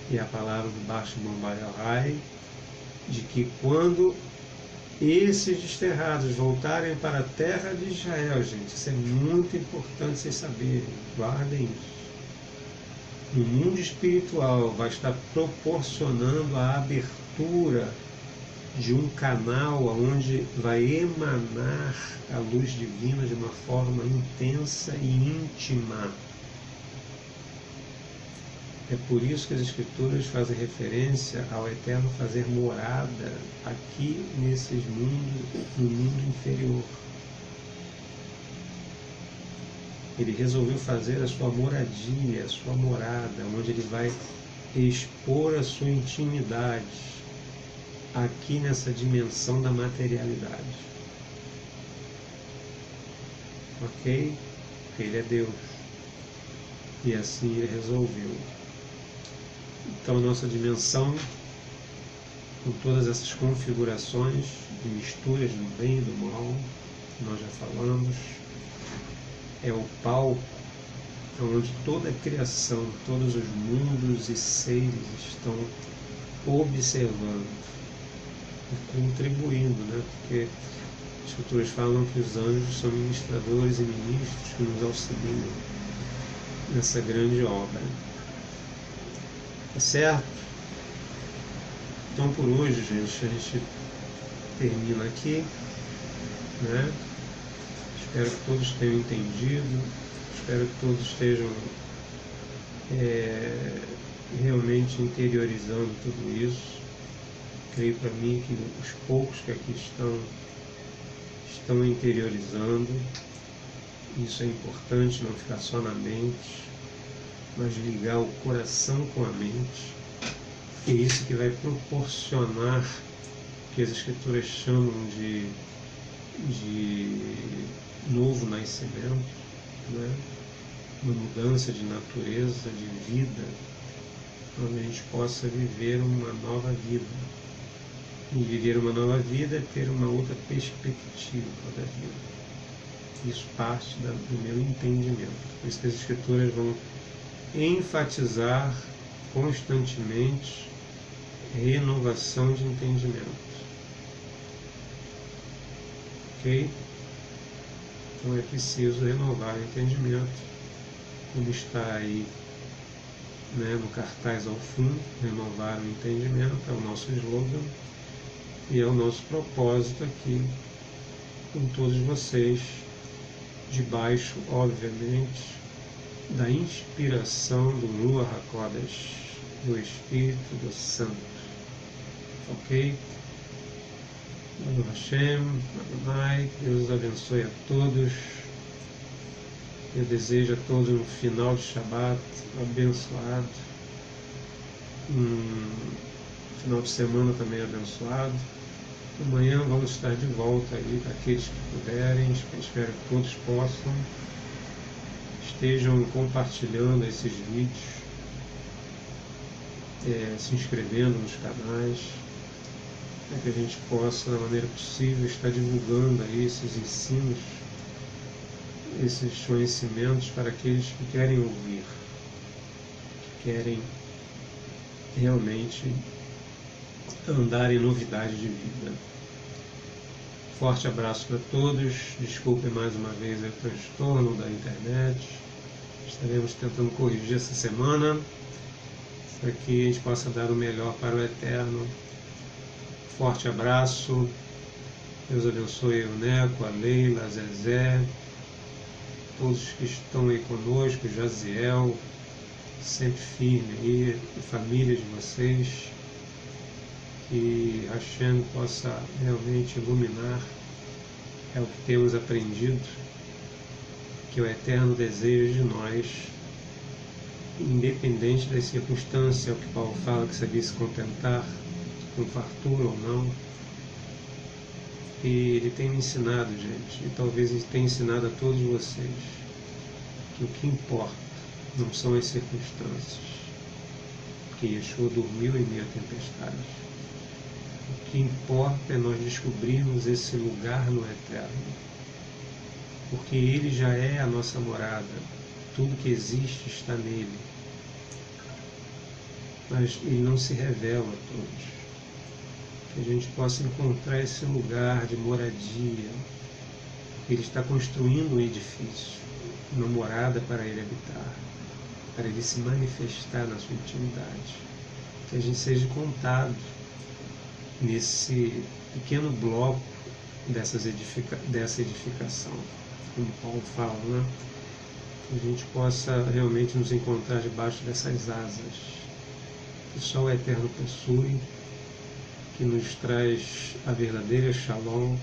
e a palavra do Bar Shimon Bar Yochai, de que quando esses desterrados voltarem para a terra de Israel, gente, isso é muito importante vocês saberem, guardem isso. O mundo espiritual vai estar proporcionando a abertura de um canal onde vai emanar a luz divina de uma forma intensa e íntima. É por isso que as Escrituras fazem referência ao Eterno fazer morada aqui nesses mundos, no mundo inferior. Ele resolveu fazer a sua moradia, a sua morada, onde ele vai expor a sua intimidade aqui nessa dimensão da materialidade. Ok? Porque ele é Deus. E assim ele resolveu. Então, nossa dimensão, com todas essas configurações de misturas do bem e do mal, que nós já falamos, é o palco onde toda a criação, todos os mundos e seres estão observando e contribuindo, né? Porque as Escrituras falam que os anjos são ministradores e ministros que nos auxiliam nessa grande obra. Tá certo? Então por hoje, gente, a gente termina aqui, né? Espero que todos tenham entendido, espero que todos estejam realmente interiorizando tudo isso. Creio para mim que os poucos que aqui estão interiorizando. Isso é importante, não ficar só na mente, mas ligar o coração com a mente. É isso que vai proporcionar o que as Escrituras chamam de novo nascimento, né? Uma mudança de natureza, de vida, onde a gente possa viver uma nova vida. E viver uma nova vida é ter uma outra perspectiva da vida. Isso parte do meu entendimento. Por isso que as Escrituras vão enfatizar constantemente renovação de entendimento. Ok? Então é preciso renovar o entendimento, como está aí, né, no cartaz ao fundo. Renovar o entendimento é o nosso slogan e é o nosso propósito aqui com todos vocês, debaixo, obviamente, da inspiração do Ruach HaKodesh, do Espírito do Santo. Ok? Baruch Hashem, Adonai, Deus abençoe a todos. Eu desejo a todos um final de Shabbat abençoado, um final de semana também abençoado. Amanhã vamos estar de volta aí para aqueles que puderem. Espero que todos possam. Estejam compartilhando esses vídeos, se inscrevendo nos canais, para que a gente possa, da maneira possível, estar divulgando aí esses ensinos, esses conhecimentos para aqueles que querem ouvir, que querem realmente andar em novidade de vida. Forte abraço para todos. Desculpem mais uma vez o transtorno da internet. Estaremos tentando corrigir essa semana para que a gente possa dar o melhor para o Eterno. Forte abraço. Deus abençoe o Neco, a Leila, a Zezé, todos que estão aí conosco, Jaziel, sempre firme aí, a família de vocês. Que Hashem possa realmente iluminar, é o que temos aprendido, que o eterno desejo de nós, independente das circunstâncias, é o que Paulo fala, que sabia se contentar com fartura ou não. E ele tem me ensinado, gente, e talvez ele tenha ensinado a todos vocês, que o que importa não são as circunstâncias, porque Yeshua dormiu em meio à tempestade. O que importa é nós descobrirmos esse lugar no Eterno, porque Ele já é a nossa morada, tudo que existe está nele, mas Ele não se revela a todos. Que a gente possa encontrar esse lugar de moradia. Ele está construindo um edifício, uma morada para Ele habitar, para Ele se manifestar na sua intimidade. Que a gente seja contado nesse pequeno bloco dessa edificação, como Paulo fala, né? Que a gente possa realmente nos encontrar debaixo dessas asas que só o Eterno possui, que nos traz a verdadeira shalom,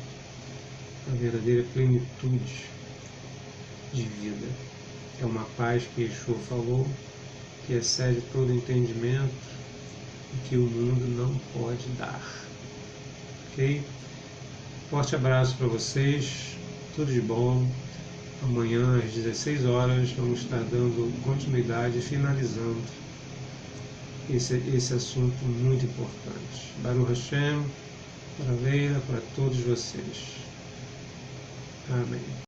a verdadeira plenitude de vida. É uma paz que Yeshua falou, que excede todo entendimento e que o mundo não pode dar. Ok? Forte abraço para vocês, tudo de bom. Amanhã às 16 horas vamos estar dando continuidade e finalizando esse assunto muito importante. Baruch Hashem, para Leila, para todos vocês. Amém.